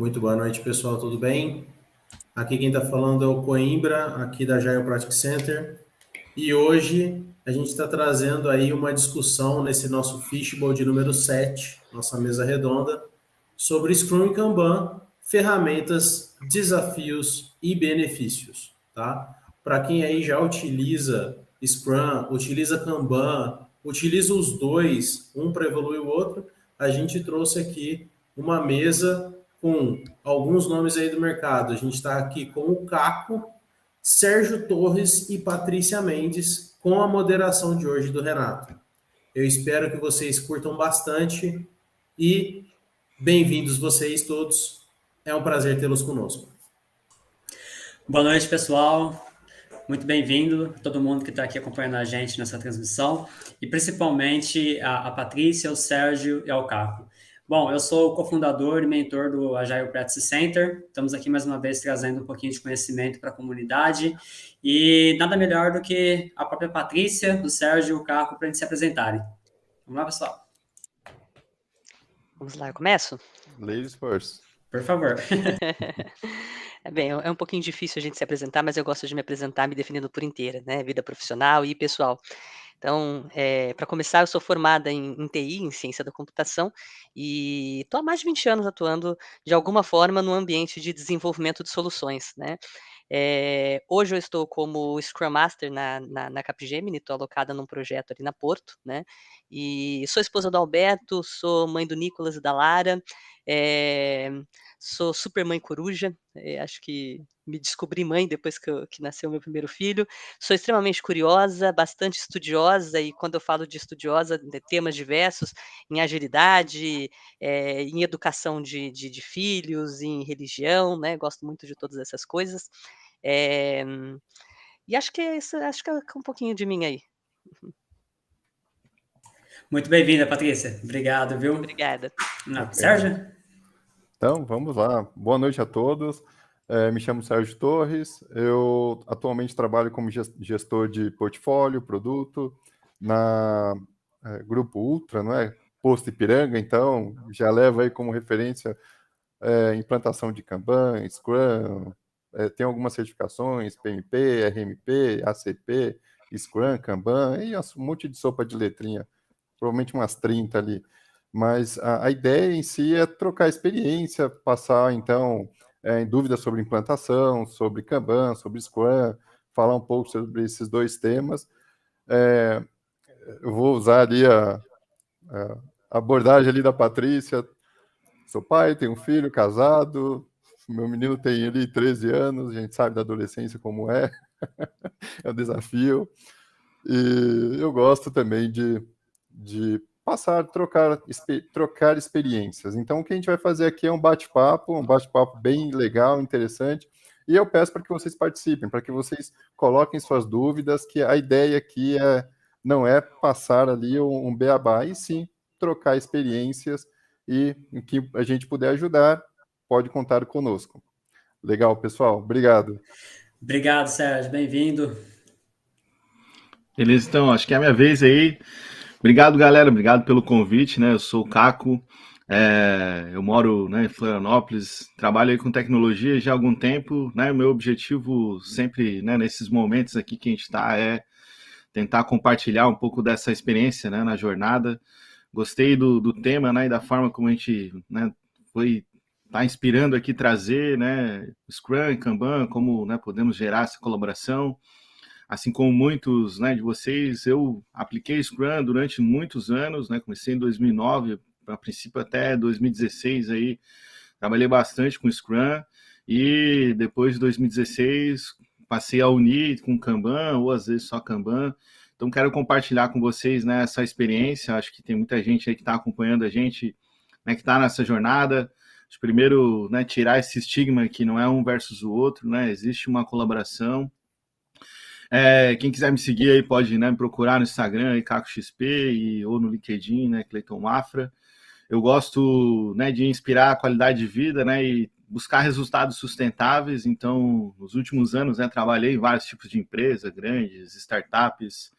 Muito boa noite, pessoal, tudo bem? Aqui quem está falando é o Coimbra, aqui da Agile Practice Center. E hoje a gente está trazendo aí uma discussão nesse nosso Fishbowl de número 7, nossa mesa redonda, sobre Scrum e Kanban, ferramentas, desafios e benefícios, tá? Para quem aí já utiliza Scrum, utiliza Kanban, utiliza os dois, um para evoluir o outro, a gente trouxe aqui uma mesa com alguns nomes aí do mercado. A gente está aqui com o Caco, Sérgio Torres e Patrícia Mendes, com a moderação de hoje do Renato. Eu espero que vocês curtam bastante e bem-vindos vocês todos. É um prazer tê-los conosco. Boa noite, pessoal. Muito bem-vindo todo mundo que está aqui acompanhando a gente nessa transmissão e principalmente a Patrícia, o Sérgio e o Caco. Bom, eu sou o cofundador e mentor do Agile Practice Center. Estamos aqui mais uma vez trazendo um pouquinho de conhecimento para a comunidade e nada melhor do que a própria Patrícia, o Sérgio e o Caco para eles se apresentarem. Vamos lá, pessoal. Vamos lá, eu começo? Ladies first. Por favor. Bem, é um pouquinho difícil a gente se apresentar, mas eu gosto de me apresentar me definindo por inteira, né? Vida profissional e pessoal. Então, para começar, eu sou formada em TI, em ciência da computação, e estou há mais de 20 anos atuando, de alguma forma, no ambiente de desenvolvimento de soluções, né? Hoje eu estou como Scrum Master na Capgemini, estou alocada num projeto ali na Porto, né? E sou esposa do Alberto, sou mãe do Nicolas e da Lara, sou super mãe coruja, acho que me descobri mãe depois que nasceu meu primeiro filho. Sou extremamente curiosa, bastante estudiosa, e quando eu falo de estudiosa, de temas diversos, em agilidade, em educação de filhos, em religião, né? Gosto muito de todas essas coisas. E acho que é isso, acho que é um pouquinho de mim aí. Muito bem-vinda, Patrícia. Obrigado, viu? Obrigada. Sérgio? Então, vamos lá. Boa noite a todos. Me chamo Sérgio Torres. Eu atualmente trabalho como gestor de portfólio, produto, na Grupo Ultra, não é? Posto Ipiranga, então, já leva aí como referência implantação de Kanban, Scrum, tem algumas certificações, PMP, RMP, ACP, Scrum, Kanban, e um monte de sopa de letrinha, provavelmente umas 30 ali. Mas a ideia em si é trocar experiência, passar, então, em dúvidas sobre implantação, sobre Kanban, sobre Scrum, falar um pouco sobre esses dois temas. Eu vou usar ali a abordagem ali da Patrícia. Sou pai, tenho um filho, casado, meu menino tem ali 13 anos, a gente sabe da adolescência como é, é um desafio. E eu gosto também de passar, trocar experiências. Então, o que a gente vai fazer aqui é um bate-papo bem legal, interessante. E eu peço para que vocês participem, para que vocês coloquem suas dúvidas, que a ideia aqui não é passar ali um beabá, e sim trocar experiências, e em que a gente puder ajudar, pode contar conosco. Legal, pessoal? Obrigado. Obrigado, Sérgio. Bem-vindo. Beleza, então, acho que é a minha vez aí. Obrigado, galera, obrigado pelo convite, né? Eu sou o Caco, eu moro, né, em Florianópolis, trabalho aí com tecnologia já há algum tempo, né? O meu objetivo sempre, né, nesses momentos aqui que a gente está, é tentar compartilhar um pouco dessa experiência, né, na jornada. Gostei do tema, né, e da forma como a gente, né, tá inspirando aqui trazer, né, Scrum, Kanban, como, né, podemos gerar essa colaboração. Assim como muitos, né, de vocês, eu apliquei Scrum durante muitos anos, né, comecei em 2009, a princípio até 2016 aí, trabalhei bastante com Scrum, e depois de 2016 passei a unir com Kanban, ou às vezes só Kanban. Então quero compartilhar com vocês, né, essa experiência. Acho que tem muita gente aí que está acompanhando a gente, né, que está nessa jornada. Primeiro, né, tirar esse estigma que não é um versus o outro, né, existe uma colaboração. Quem quiser me seguir aí pode, né, me procurar no Instagram, aí, CacoXP, ou no LinkedIn, né, Cleiton Mafra. Eu gosto, né, de inspirar a qualidade de vida, né, e buscar resultados sustentáveis. Então, nos últimos anos, né, trabalhei em vários tipos de empresas, grandes, startups,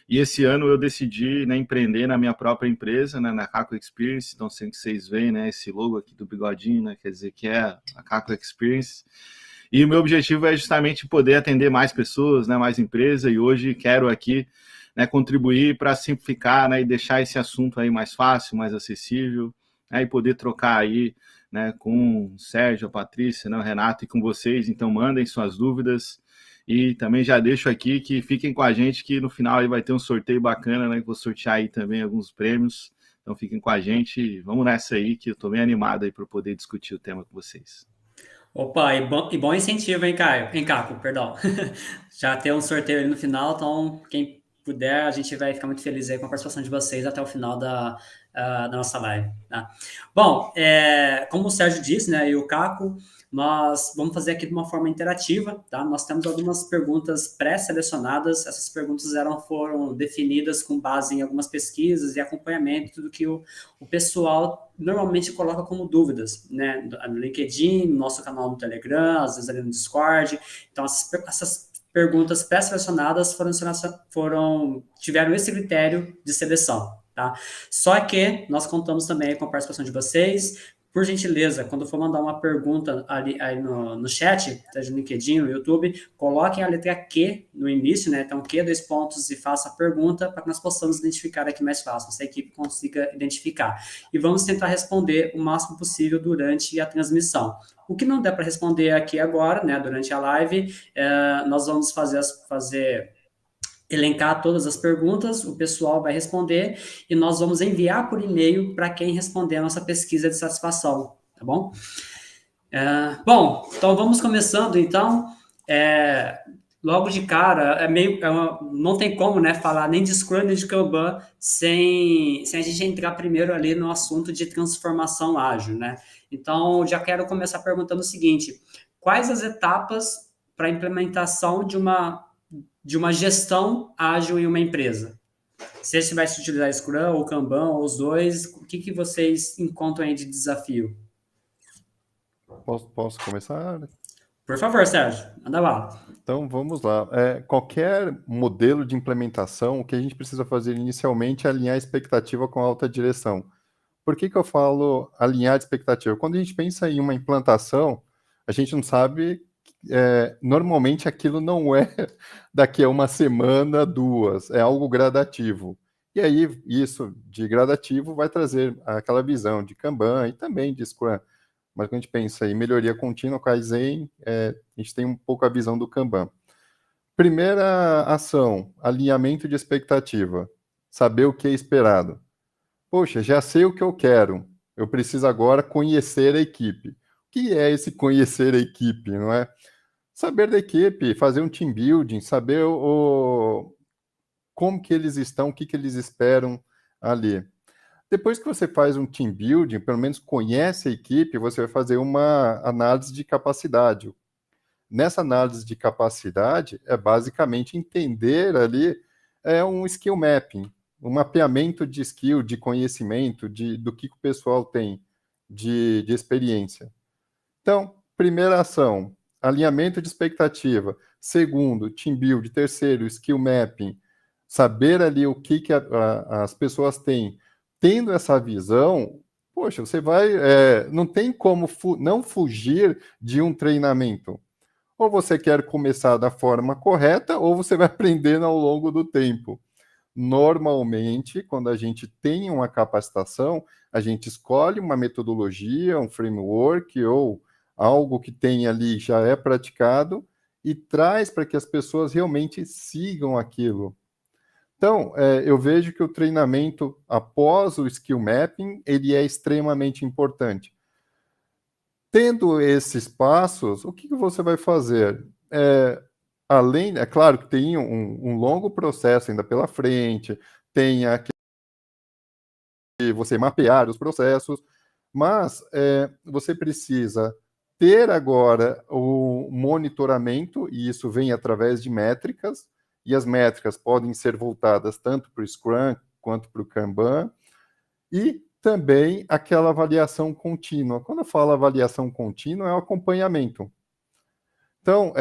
E esse ano eu decidi, né, empreender na minha própria empresa, né, na Caco Experience. Então, sempre que vocês veem, né, esse logo aqui do bigodinho, né, quer dizer que é a Caco Experience. E o meu objetivo é justamente poder atender mais pessoas, né, mais empresas, e hoje quero aqui, né, contribuir para simplificar, né, e deixar esse assunto aí mais fácil, mais acessível, né, e poder trocar aí, né, com o Sérgio, a Patrícia, né, o Renato e com vocês. Então mandem suas dúvidas e também já deixo aqui que fiquem com a gente, que no final aí vai ter um sorteio bacana, né, vou sortear aí também alguns prêmios. Então fiquem com a gente e vamos nessa aí, que eu estou bem animado aí para poder discutir o tema com vocês. Opa, e bom incentivo, hein, Caio? Em Caco, perdão. Já tem um sorteio ali no final, então quem puder, a gente vai ficar muito feliz aí com a participação de vocês até o final da nossa live. Tá? Bom, como o Sérgio disse, né, e o Caco, nós vamos fazer aqui de uma forma interativa, tá? Nós temos algumas perguntas pré-selecionadas, essas perguntas foram definidas com base em algumas pesquisas e acompanhamento, tudo que o pessoal normalmente coloca como dúvidas, né? No LinkedIn, no nosso canal no Telegram, às vezes ali no Discord. Então, essas perguntas pré-selecionadas tiveram esse critério de seleção, tá? Só que nós contamos também com a participação de vocês. Por gentileza, quando for mandar uma pergunta ali no chat, seja no LinkedIn, no YouTube, coloquem a letra Q no início, né? Então, Q, 2 pontos, e faça a pergunta para que nós possamos identificar aqui mais fácil, nossa equipe consiga identificar. E vamos tentar responder o máximo possível durante a transmissão. O que não der para responder aqui agora, né, durante a live, nós vamos elencar todas as perguntas, o pessoal vai responder e nós vamos enviar por e-mail para quem responder a nossa pesquisa de satisfação, tá bom? Bom, então vamos começando, então. Logo de cara, não tem como, né, falar nem de Scrum nem de Kanban sem a gente entrar primeiro ali no assunto de transformação ágil, né? Então, já quero começar perguntando o seguinte: quais as etapas para a implementação de uma gestão ágil em uma empresa? Se você vai se utilizar Scrum ou Kanban, ou os dois, o que vocês encontram aí de desafio? Posso começar? Por favor, Sérgio, manda bala. Então, vamos lá. Qualquer modelo de implementação, o que a gente precisa fazer inicialmente é alinhar a expectativa com a alta direção. Por que eu falo alinhar a expectativa? Quando a gente pensa em uma implantação, a gente não sabe, normalmente aquilo não é daqui a uma semana, 2, é algo gradativo. E aí, isso de gradativo vai trazer aquela visão de Kanban e também de Scrum. Mas quando a gente pensa em melhoria contínua, Kaizen, a gente tem um pouco a visão do Kanban. Primeira ação, alinhamento de expectativa. Saber o que é esperado. Poxa, já sei o que eu quero. Eu preciso agora conhecer a equipe. O que é esse conhecer a equipe, não é? Saber da equipe, fazer um team building, saber como que eles estão, o que eles esperam ali. Depois que você faz um team building, pelo menos conhece a equipe, você vai fazer uma análise de capacidade. Nessa análise de capacidade, é basicamente entender ali um skill mapping, um mapeamento de skill, de conhecimento, do que o pessoal tem de experiência. Então, primeira ação, alinhamento de expectativa. Segundo, team building. Terceiro, skill mapping. Saber ali o que as pessoas têm. Tendo essa visão, poxa, você vai... não tem como não fugir de um treinamento. Ou você quer começar da forma correta, ou você vai aprendendo ao longo do tempo. Normalmente, quando a gente tem uma capacitação, a gente escolhe uma metodologia, um framework ou algo que tem ali, já é praticado, e traz para que as pessoas realmente sigam aquilo. Então, eu vejo que o treinamento após o skill mapping, ele é extremamente importante. Tendo esses passos, o que você vai fazer? Além, é claro que tem um longo processo ainda pela frente, tem você mapear os processos, mas você precisa ter agora o monitoramento, e isso vem através de métricas, e as métricas podem ser voltadas tanto para o Scrum quanto para o Kanban, e também aquela avaliação contínua. Quando eu falo avaliação contínua, é o acompanhamento. Então,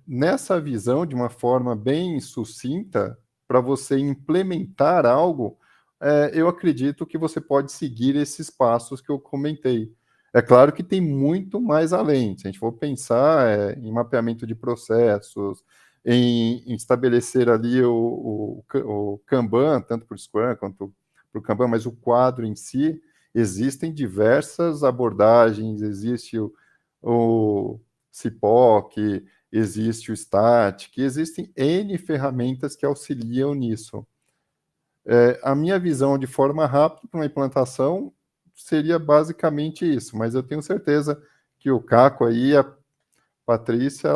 nessa visão, de uma forma bem sucinta, para você implementar algo, eu acredito que você pode seguir esses passos que eu comentei. É claro que tem muito mais além. Se a gente for pensar em mapeamento de processos, em estabelecer ali o Kanban, tanto para o Scrum quanto para o Kanban, mas o quadro em si, existem diversas abordagens, existe o CIPOC, existe o Static, existem N ferramentas que auxiliam nisso. A minha visão de forma rápida para uma implantação seria basicamente isso, mas eu tenho certeza que o Caco aí, a Patrícia,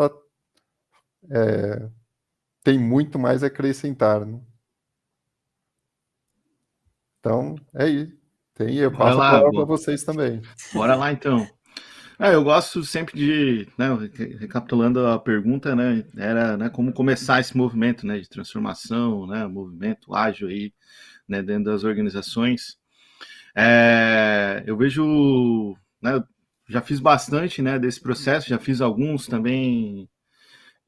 tem muito mais a acrescentar, né? Então, é isso. Eu passo a palavra para vocês também. Bora lá, então. Eu gosto sempre de, né, recapitulando a pergunta, né, era, né, como começar esse movimento, né, de transformação, né, movimento ágil aí, né, dentro das organizações. Eu vejo, né, já fiz bastante, né, desse processo, já fiz alguns também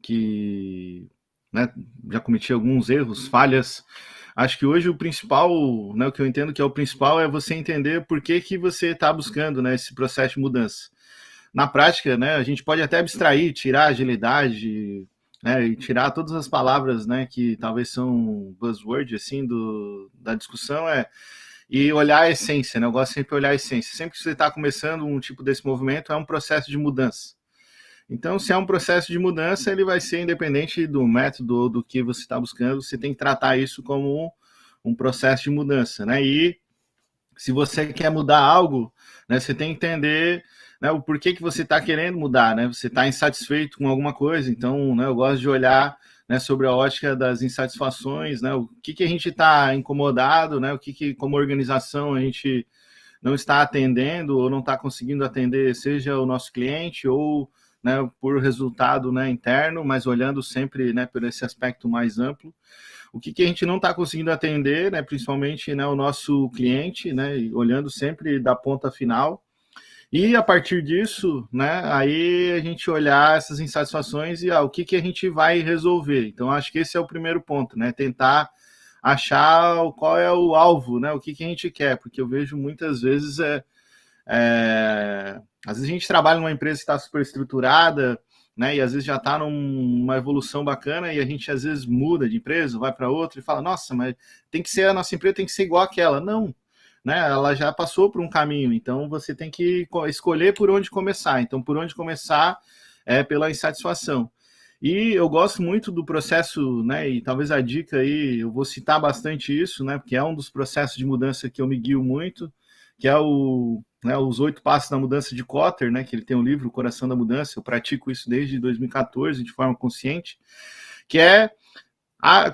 que, né, já cometi alguns erros, falhas. Acho que hoje o principal, né, o que eu entendo que é o principal é você entender por que você está buscando, né, esse processo de mudança. Na prática, né, a gente pode até abstrair, tirar agilidade, né, e tirar todas as palavras, né, que talvez são buzzword assim da discussão, e olhar a essência, né? Eu gosto sempre de olhar a essência. Sempre que você está começando um tipo desse movimento, é um processo de mudança. Então, se é um processo de mudança, ele vai ser independente do método ou do que você está buscando, você tem que tratar isso como um processo de mudança, né? E se você quer mudar algo, né, você tem que entender, né, o porquê que você está querendo mudar, né? Você está insatisfeito com alguma coisa, então, né, eu gosto de olhar, né, sobre a ótica das insatisfações, né? O que a gente está incomodado, né? O que como organização a gente não está atendendo ou não está conseguindo atender, seja o nosso cliente ou, né, por resultado, né, interno, mas olhando sempre, né, por esse aspecto mais amplo. O que a gente não está conseguindo atender, né, principalmente, né, o nosso cliente, né, olhando sempre da ponta final. E a partir disso, né, aí a gente olhar essas insatisfações e o que a gente vai resolver. Então, acho que esse é o primeiro ponto, né, tentar achar qual é o alvo, né, o que a gente quer, porque eu vejo muitas vezes às vezes a gente trabalha numa empresa que está super estruturada, né, e às vezes já está numa evolução bacana e a gente às vezes muda de empresa, vai para outra e fala, nossa, mas tem que ser, a nossa empresa tem que ser igual àquela. Não, né, ela já passou por um caminho, então você tem que escolher por onde começar. Então, por onde começar é pela insatisfação. E eu gosto muito do processo, né, e talvez a dica aí, eu vou citar bastante isso, né, porque é um dos processos de mudança que eu me guio muito, que é os 8 passos da mudança de Kotter, né, que ele tem um livro, O Coração da Mudança. Eu pratico isso desde 2014 de forma consciente, que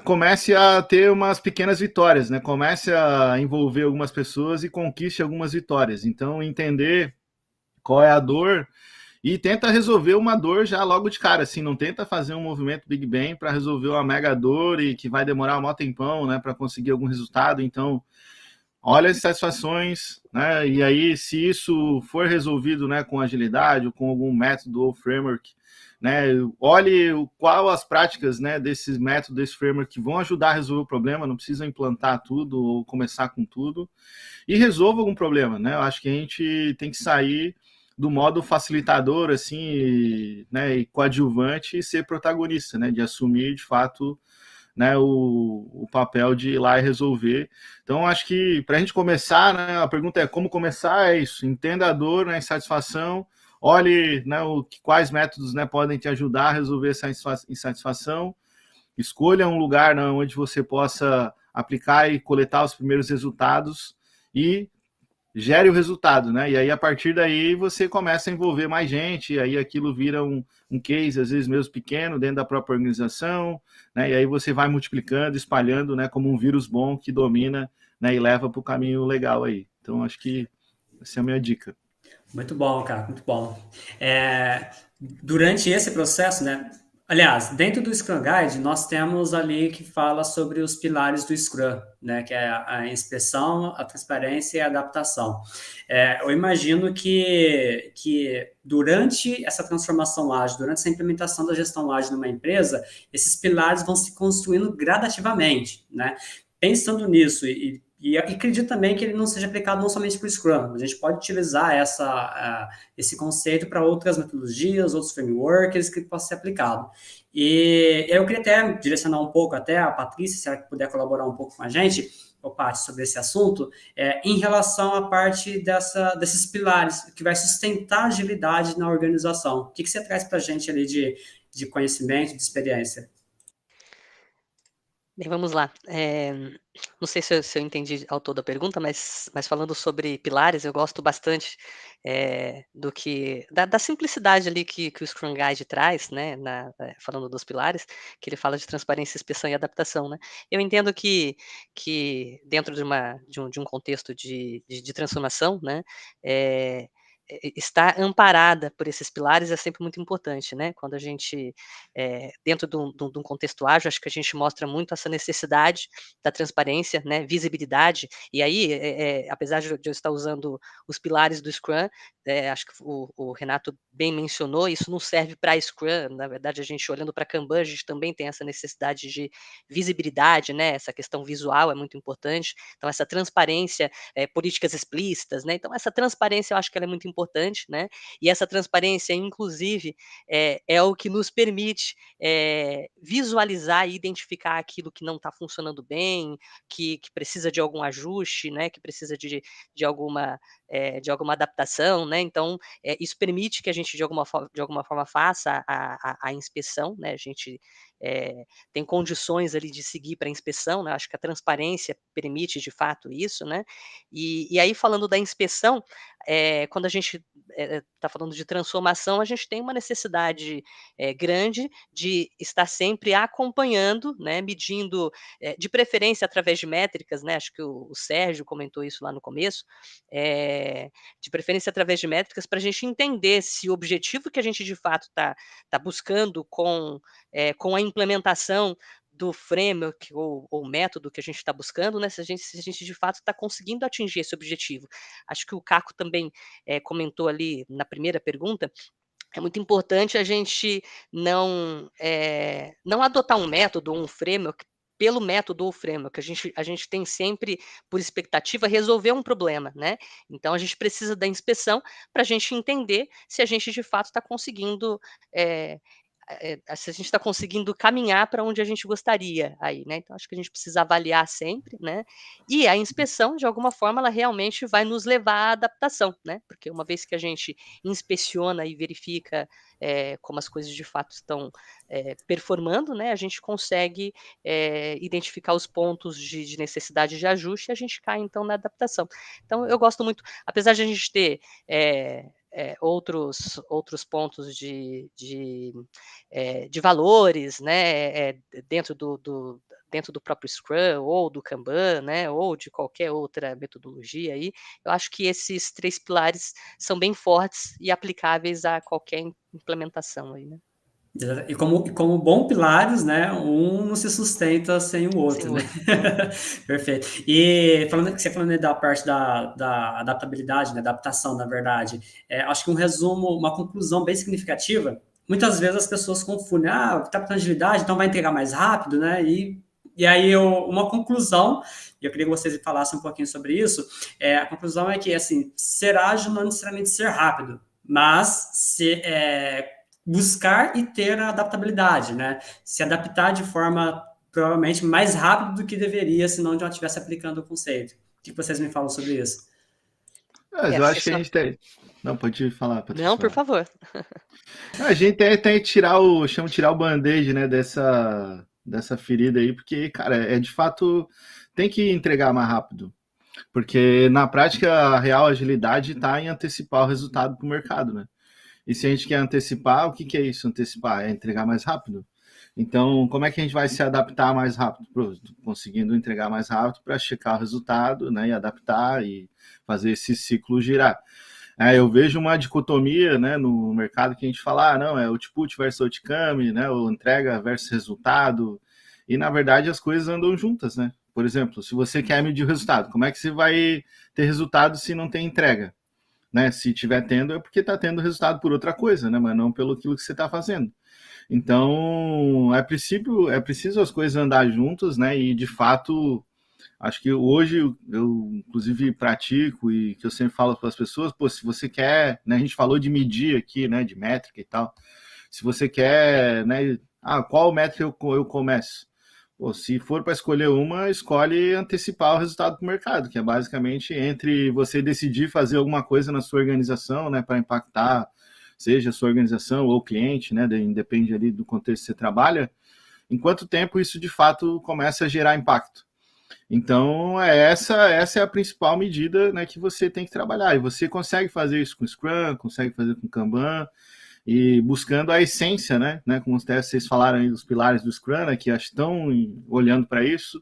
comece a ter umas pequenas vitórias, né? Comece a envolver algumas pessoas e conquiste algumas vitórias. Então, entender qual é a dor e tenta resolver uma dor já logo de cara, assim, não tenta fazer um movimento Big Bang para resolver uma mega dor e que vai demorar um maior tempão, né, para conseguir algum resultado. Então, olha as satisfações, né? E aí, se isso for resolvido, né, com agilidade ou com algum método ou framework, né, olhe qual as práticas, né, desses métodos, desse framework que vão ajudar a resolver o problema. Não precisa implantar tudo ou começar com tudo, e resolva algum problema, né? Eu acho que a gente tem que sair do modo facilitador, assim, né, e coadjuvante e ser protagonista, né, de assumir de fato, né, o papel de ir lá e resolver. Então, acho que para a gente começar, né, a pergunta é como começar, é isso, entenda a dor, né, a insatisfação, olhe, né, quais métodos, né, podem te ajudar a resolver essa insatisfação, escolha um lugar, né, onde você possa aplicar e coletar os primeiros resultados e gere o resultado, né? E aí, a partir daí, você começa a envolver mais gente, e aí aquilo vira um case, às vezes mesmo pequeno, dentro da própria organização, né? E aí você vai multiplicando, espalhando, né, como um vírus bom que domina, né, e leva para o caminho legal aí. Então, acho que essa é a minha dica. Muito bom, cara, muito bom. Durante esse processo, né, Aliás, dentro do Scrum Guide, nós temos ali que fala sobre os pilares do Scrum, né, que é a inspeção, a transparência e a adaptação. Eu imagino que durante essa transformação ágil, durante essa implementação da gestão ágil numa empresa, esses pilares vão se construindo gradativamente, né? Pensando nisso e acredito também que ele não seja aplicado não somente para o Scrum, a gente pode utilizar esse conceito para outras metodologias, outros frameworks que possa ser aplicado. E eu queria até direcionar um pouco até a Patrícia, se ela puder colaborar um pouco com a gente, ou Paty, sobre esse assunto, em relação à parte desses pilares que vai sustentar a agilidade na organização. O que você traz para a gente ali de conhecimento, de experiência? Bem, vamos lá. Não sei se eu entendi ao todo a pergunta, mas falando sobre pilares, eu gosto bastante da simplicidade ali que o Scrum Guide traz, né? Falando dos pilares, que ele fala de transparência, inspeção e adaptação, né? Eu entendo que dentro de um contexto de transformação, né? Estar amparada por esses pilares é sempre muito importante, né? Quando a gente, dentro de um contexto ágil, acho que a gente mostra muito essa necessidade da transparência, né? Visibilidade, e aí, apesar de eu estar usando os pilares do Scrum, acho que o Renato bem mencionou, isso não serve para Scrum, na verdade, a gente olhando para Kanban, a gente também tem essa necessidade de visibilidade, né? Essa questão visual é muito importante, então essa transparência, políticas explícitas, né? Então essa transparência eu acho que ela é muito importante, né? E essa transparência, inclusive, é o que nos permite visualizar e identificar aquilo que não está funcionando bem, que precisa de algum ajuste, né? Que precisa de alguma adaptação, né? Então isso permite que a gente de alguma forma faça a inspeção, né? A gente tem condições ali de seguir para a inspeção, né? Acho que a transparência permite de fato isso, né? E aí falando da inspeção, quando a gente está falando de transformação, a gente tem uma necessidade grande de estar sempre acompanhando, né? Medindo, de preferência através de métricas, né? Acho que o Sérgio comentou isso lá no começo, de preferência através de métricas para a gente entender se o objetivo que a gente de fato está buscando com a implementação do framework ou método que a gente está buscando, né, se a gente de fato está conseguindo atingir esse objetivo. Acho que o Caco também comentou ali na primeira pergunta, é muito importante a gente não adotar um método ou um framework pelo método ou framework. A gente tem sempre, por expectativa, resolver um problema, né? Então, a gente precisa da inspeção para a gente entender se a gente, de fato, está conseguindo se a gente está conseguindo caminhar para onde a gente gostaria aí, né? Então, acho que a gente precisa avaliar sempre, né? E a inspeção, de alguma forma, ela realmente vai nos levar à adaptação, né? Porque uma vez que a gente inspeciona e verifica como as coisas de fato estão performando, né? A gente consegue identificar os pontos de necessidade de ajuste e a gente cai, então, na adaptação. Então, eu gosto muito, apesar de a gente ter outros pontos de valores, né, dentro do próprio Scrum ou do Kanban, né, ou de qualquer outra metodologia aí, eu acho que esses 3 pilares são bem fortes e aplicáveis a qualquer implementação aí, né. E como bom pilares, né, um não se sustenta sem o outro, né? Perfeito. E você falando da parte da adaptabilidade, né, adaptação, na verdade, acho que um resumo, uma conclusão bem significativa, muitas vezes as pessoas confundem, tá com agilidade, então vai entregar mais rápido, né? E aí uma conclusão, e eu queria que vocês falassem um pouquinho sobre isso, a conclusão é que, assim, ser ágil não necessariamente ser rápido, mas buscar e ter a adaptabilidade, né? Se adaptar de forma provavelmente mais rápido do que deveria, se não já estivesse aplicando o conceito. O que vocês me falam sobre isso? Mas eu acho que a gente tem. Não, pode falar, Patrícia. Não, por favor. A gente tem que tirar o band-aid, né, dessa ferida aí, porque, cara, de fato tem que entregar mais rápido. Porque na prática a real agilidade está em antecipar o resultado para o mercado, né? E se a gente quer antecipar, o que é isso? Antecipar é entregar mais rápido. Então, como é que a gente vai se adaptar mais rápido? Conseguindo entregar mais rápido para checar o resultado, né? E adaptar e fazer esse ciclo girar. Eu vejo uma dicotomia, né, no mercado que a gente fala, não, é output versus outcome, né, ou entrega versus resultado, e na verdade as coisas andam juntas, né? Por exemplo, se você quer medir o resultado, como é que você vai ter resultado se não tem entrega? Né? Se tiver tendo, é porque está tendo resultado por outra coisa, né? Mas não pelo aquilo que você está fazendo. Então, é preciso as coisas andar juntas, né? E, de fato, acho que hoje eu inclusive, pratico e que eu sempre falo para as pessoas, pô, se você quer, né? A gente falou de medir aqui, né? De métrica e tal. Se você quer, né? Qual métrica eu começo? Pô, se for para escolher uma, escolhe antecipar o resultado para o mercado, que é basicamente entre você decidir fazer alguma coisa na sua organização, né? Para impactar seja a sua organização ou o cliente, né, depende ali do contexto que você trabalha, em quanto tempo isso de fato começa a gerar impacto. Então, essa é a principal medida, né, que você tem que trabalhar. E você consegue fazer isso com Scrum, consegue fazer com Kanban, e buscando a essência, né, como vocês falaram aí dos pilares do Scrum, né, que estão olhando para isso,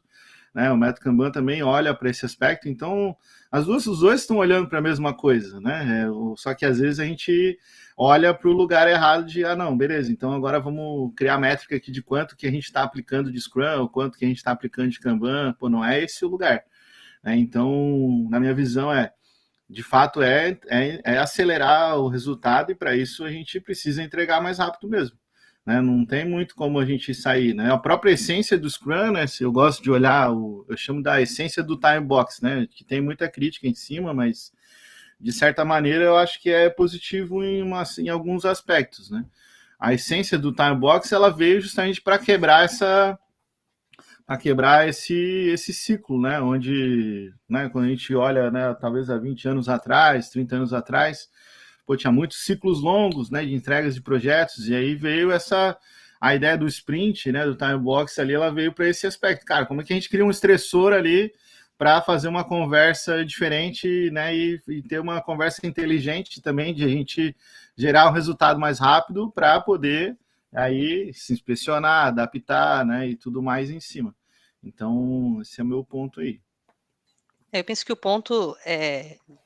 né, o método Kanban também olha para esse aspecto, então os dois estão olhando para a mesma coisa, né, só que às vezes a gente olha para o lugar errado de, não, beleza, então agora vamos criar métrica aqui de quanto que a gente está aplicando de Scrum, ou quanto que a gente está aplicando de Kanban, pô, não é esse o lugar, né, então, na minha visão de fato é acelerar o resultado, e para isso a gente precisa entregar mais rápido mesmo. Né? Não tem muito como a gente sair. Né? A própria essência do Scrum, né? Se eu gosto de olhar, eu chamo da essência do time box, né? Que tem muita crítica em cima, mas de certa maneira eu acho que é positivo em alguns aspectos. Né? A essência do time box, ela veio justamente para quebrar esse ciclo, né? Onde, né, quando a gente olha, né, talvez há 20 anos atrás, 30 anos atrás, pô, tinha muitos ciclos longos, né, de entregas de projetos, e aí veio a ideia do sprint, né, do time box ali, ela veio para esse aspecto. Cara, como é que a gente cria um estressor ali para fazer uma conversa diferente, né, e ter uma conversa inteligente também, de a gente gerar um resultado mais rápido para poder aí se inspecionar, adaptar, né, e tudo mais em cima. Então, esse é o meu ponto aí. Eu penso que o ponto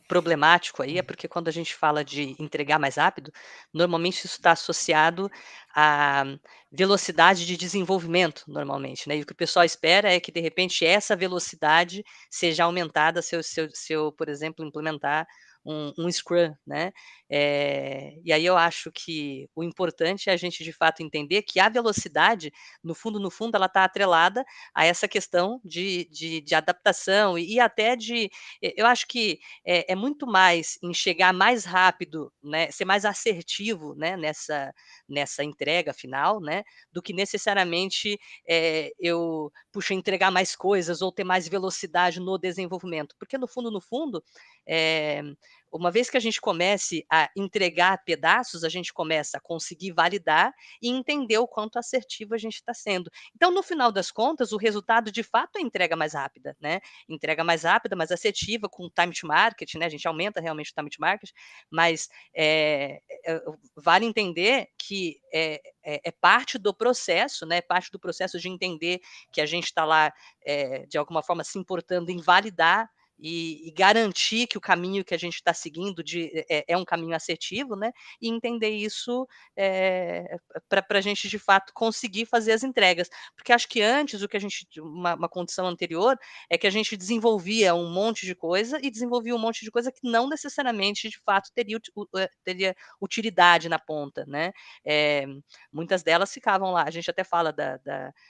problemático aí é porque quando a gente fala de entregar mais rápido, normalmente isso está associado à velocidade de desenvolvimento, normalmente, né? E o que o pessoal espera é que, de repente, essa velocidade seja aumentada se eu, por exemplo, implementar um Scrum, né? E aí eu acho que o importante é a gente, de fato, entender que a velocidade, no fundo, ela está atrelada a essa questão de adaptação e até eu acho que é muito mais em chegar mais rápido, né, ser mais assertivo, né, nessa entrega final, né, do que necessariamente eu entregar mais coisas ou ter mais velocidade no desenvolvimento, porque no fundo, uma vez que a gente comece a entregar pedaços, a gente começa a conseguir validar e entender o quanto assertivo a gente está sendo. Então, no final das contas, o resultado de fato é entrega mais rápida, né? Entrega mais rápida, mais assertiva, com time to market, né? A gente aumenta realmente o time to market, mas vale entender que é parte do processo, né? Parte do processo de entender que a gente está lá, de alguma forma, se importando em validar e garantir que o caminho que a gente está seguindo é um caminho assertivo, né? E entender isso para a gente, de fato, conseguir fazer as entregas. Porque acho que antes, uma condição anterior, é que a gente desenvolvia um monte de coisa e desenvolvia um monte de coisa que não necessariamente, de fato, teria utilidade na ponta, né? Muitas delas ficavam lá. A gente até fala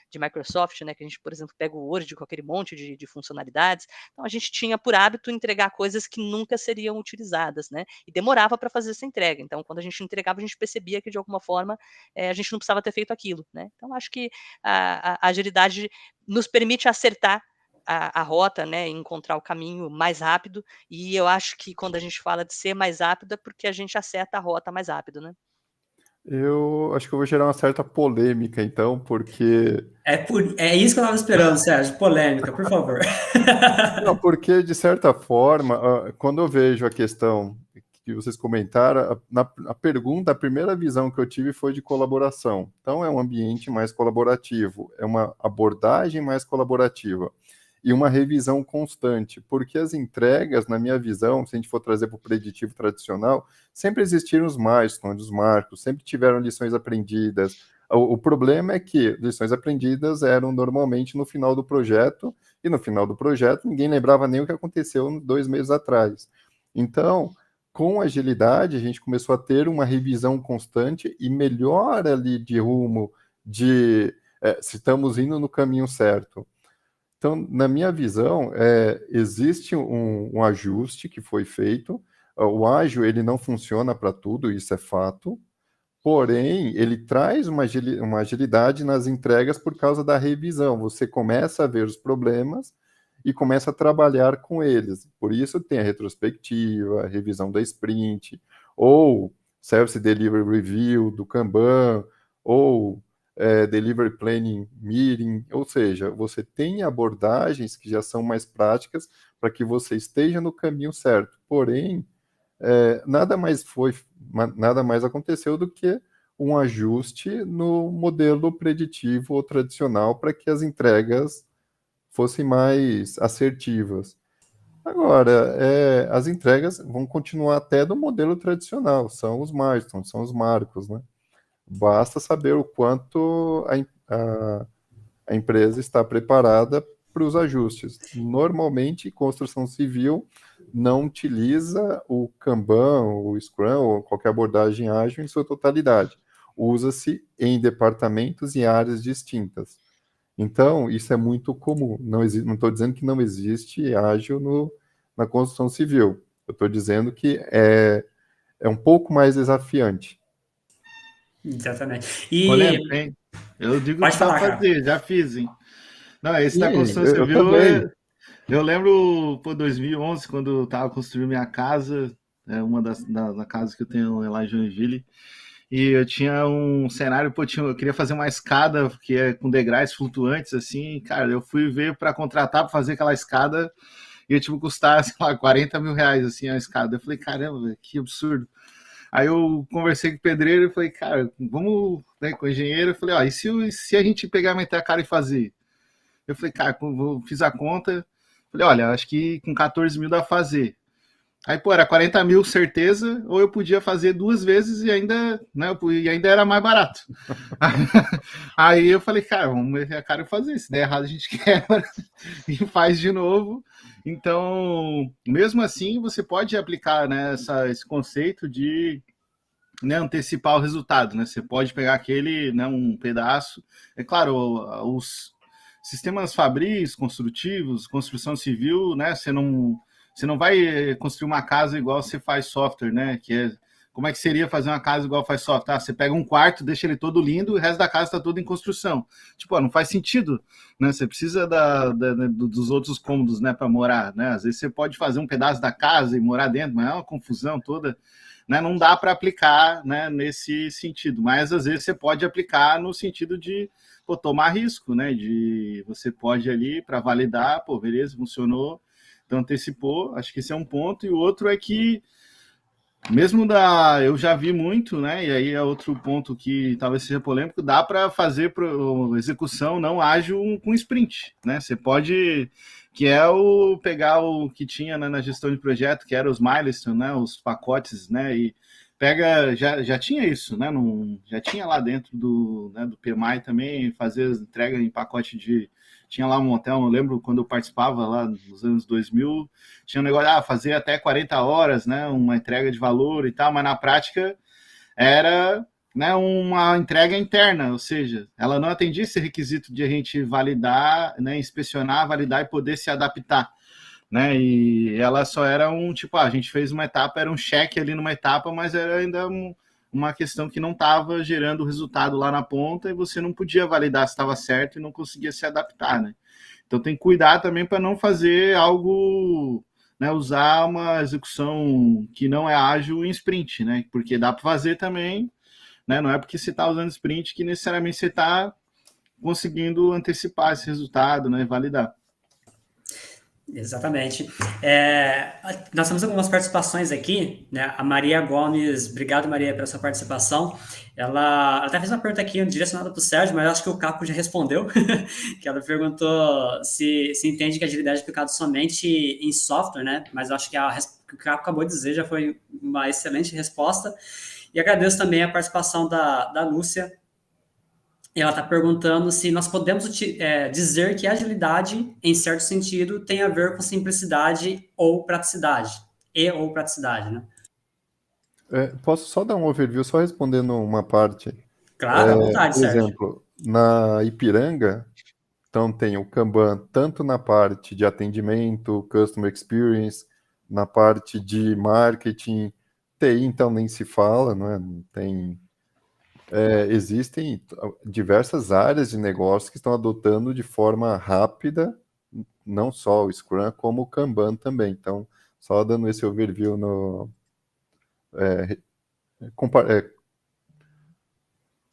de Microsoft, né? Que a gente, por exemplo, pega o Word com aquele monte de funcionalidades. Então, a gente tinha por hábito entregar coisas que nunca seriam utilizadas, né? E demorava para fazer essa entrega. Então, quando a gente entregava, a gente percebia que, de alguma forma, a gente não precisava ter feito aquilo, né? Então, acho que a agilidade nos permite acertar a rota, né? Encontrar o caminho mais rápido. E eu acho que quando a gente fala de ser mais rápido, é porque a gente acerta a rota mais rápido, né? Eu acho que eu vou gerar uma certa polêmica, então, porque... É isso que eu estava esperando, Sérgio. Polêmica, por favor. Não, porque, de certa forma, quando eu vejo a questão que vocês comentaram, a pergunta, a primeira visão que eu tive foi de colaboração. Então, é um ambiente mais colaborativo, é uma abordagem mais colaborativa. e uma revisão constante, porque as entregas, na minha visão, se a gente for trazer para o preditivo tradicional, sempre existiram os milestones, os marcos, sempre tiveram lições aprendidas. O problema é que lições aprendidas eram normalmente no final do projeto, e no final do projeto ninguém lembrava nem o que aconteceu 2 meses atrás. Então, com agilidade, a gente começou a ter uma revisão constante e melhora ali de rumo de se estamos indo no caminho certo. Então, na minha visão, existe um ajuste que foi feito. O ágil ele não funciona para tudo, isso é fato. Porém, ele traz uma agilidade nas entregas por causa da revisão. Você começa a ver os problemas e começa a trabalhar com eles. Por isso tem a retrospectiva, a revisão da sprint, ou Service Delivery Review do Kanban, ou Delivery Planning Meeting, ou seja, você tem abordagens que já são mais práticas para que você esteja no caminho certo. Porém, nada mais aconteceu do que um ajuste no modelo preditivo ou tradicional para que as entregas fossem mais assertivas. Agora, as entregas vão continuar até do modelo tradicional, são os milestones, são os marcos, né? Basta saber o quanto a empresa está preparada para os ajustes. Normalmente, construção civil não utiliza o Kanban, o Scrum, ou qualquer abordagem ágil em sua totalidade. Usa-se em departamentos e áreas distintas. Então, isso é muito comum. Não estou dizendo que não existe ágil na construção civil. Eu estou dizendo que é um pouco mais desafiante. Exatamente. Polêmica, hein? Eu digo Pode que dá falar, pra cara. fazer, já fiz, hein? Não, esse da construção eu civil, também. eu lembro, 2011, quando eu tava construindo minha casa, uma das casas que eu tenho lá em Joinville, e eu tinha um cenário, eu queria fazer uma escada que é com degraus flutuantes, assim, cara, eu fui ver para contratar para fazer aquela escada e eu tive que custar, sei lá, 40 mil reais, assim, a escada. Eu falei, caramba, que absurdo. Aí eu conversei com o pedreiro e falei, cara, vamos, né, com o engenheiro, eu falei, ó, e se a gente pegar, meter a cara e fazer? Eu falei, cara, fiz a conta, falei, olha, acho que com 14 mil dá pra fazer. Aí, pô, era 40 mil certeza, ou eu podia fazer 2 vezes e ainda, né, e ainda era mais barato. Aí eu falei, cara, vamos meter a cara e fazer. Se der errado, a gente quebra e faz de novo. Então, mesmo assim, você pode aplicar, né, esse conceito de, né, antecipar o resultado, né? Você pode pegar aquele, né, um pedaço. É claro, os sistemas fabris, construtivos, construção civil, né? Você não vai construir uma casa igual você faz software, né? Como é que seria fazer uma casa igual faz software? Você pega um quarto, deixa ele todo lindo, e o resto da casa está todo em construção. Tipo, não faz sentido, né? Você precisa dos outros cômodos, né, para morar, né? Às vezes você pode fazer um pedaço da casa e morar dentro, mas é uma confusão toda, né? Não dá para aplicar, né, nesse sentido. Mas às vezes você pode aplicar no sentido de tomar risco, né? Você pode ali para validar, beleza, funcionou, então antecipou. Acho que esse é um ponto. E o outro é que mesmo eu já vi muito, né? E aí é outro ponto que talvez seja polêmico, dá para fazer execução não ágil com sprint, né? Você pode, que é pegar o que tinha, né, na gestão de projeto, que era os milestones, né? Os pacotes, né? E já tinha isso, né? Já tinha lá dentro do PMI também, fazer entrega em pacote tinha lá um hotel, eu lembro quando eu participava lá nos anos 2000, tinha um negócio, fazer até 40 horas, né, uma entrega de valor e tal, mas na prática era, né, uma entrega interna, ou seja, ela não atendia esse requisito de a gente validar, né, inspecionar, validar e poder se adaptar, né, e ela só era a gente fez uma etapa, era um cheque ali numa etapa, mas era ainda uma questão que não estava gerando o resultado lá na ponta e você não podia validar se estava certo e não conseguia se adaptar, né? Então tem que cuidar também para não fazer algo, né, usar uma execução que não é ágil em sprint, né? Porque dá para fazer também, né? Não é porque você está usando sprint que necessariamente você está conseguindo antecipar esse resultado, né? Validar. Exatamente. Nós temos algumas participações aqui, né? A Maria Gomes, obrigado, Maria, pela sua participação. Ela até fez uma pergunta aqui direcionada para o Sérgio, mas eu acho que o Caco já respondeu, que ela perguntou se entende que a agilidade é aplicada somente em software, né? Mas eu acho que que o Caco acabou de dizer já foi uma excelente resposta. E agradeço também a participação da Lúcia. Ela está perguntando se nós podemos dizer que a agilidade, em certo sentido, tem a ver com simplicidade ou praticidade. Ou praticidade, né? Posso só dar um overview, só respondendo uma parte? Claro, à vontade, Por Sérgio. exemplo, na Ipiranga, então tem o Kanban tanto na parte de atendimento, customer experience, na parte de marketing, TI, então nem se fala, não é? Tem, existem diversas áreas de negócio que estão adotando de forma rápida, não só o Scrum, como o Kanban também. Então, só dando esse overview no...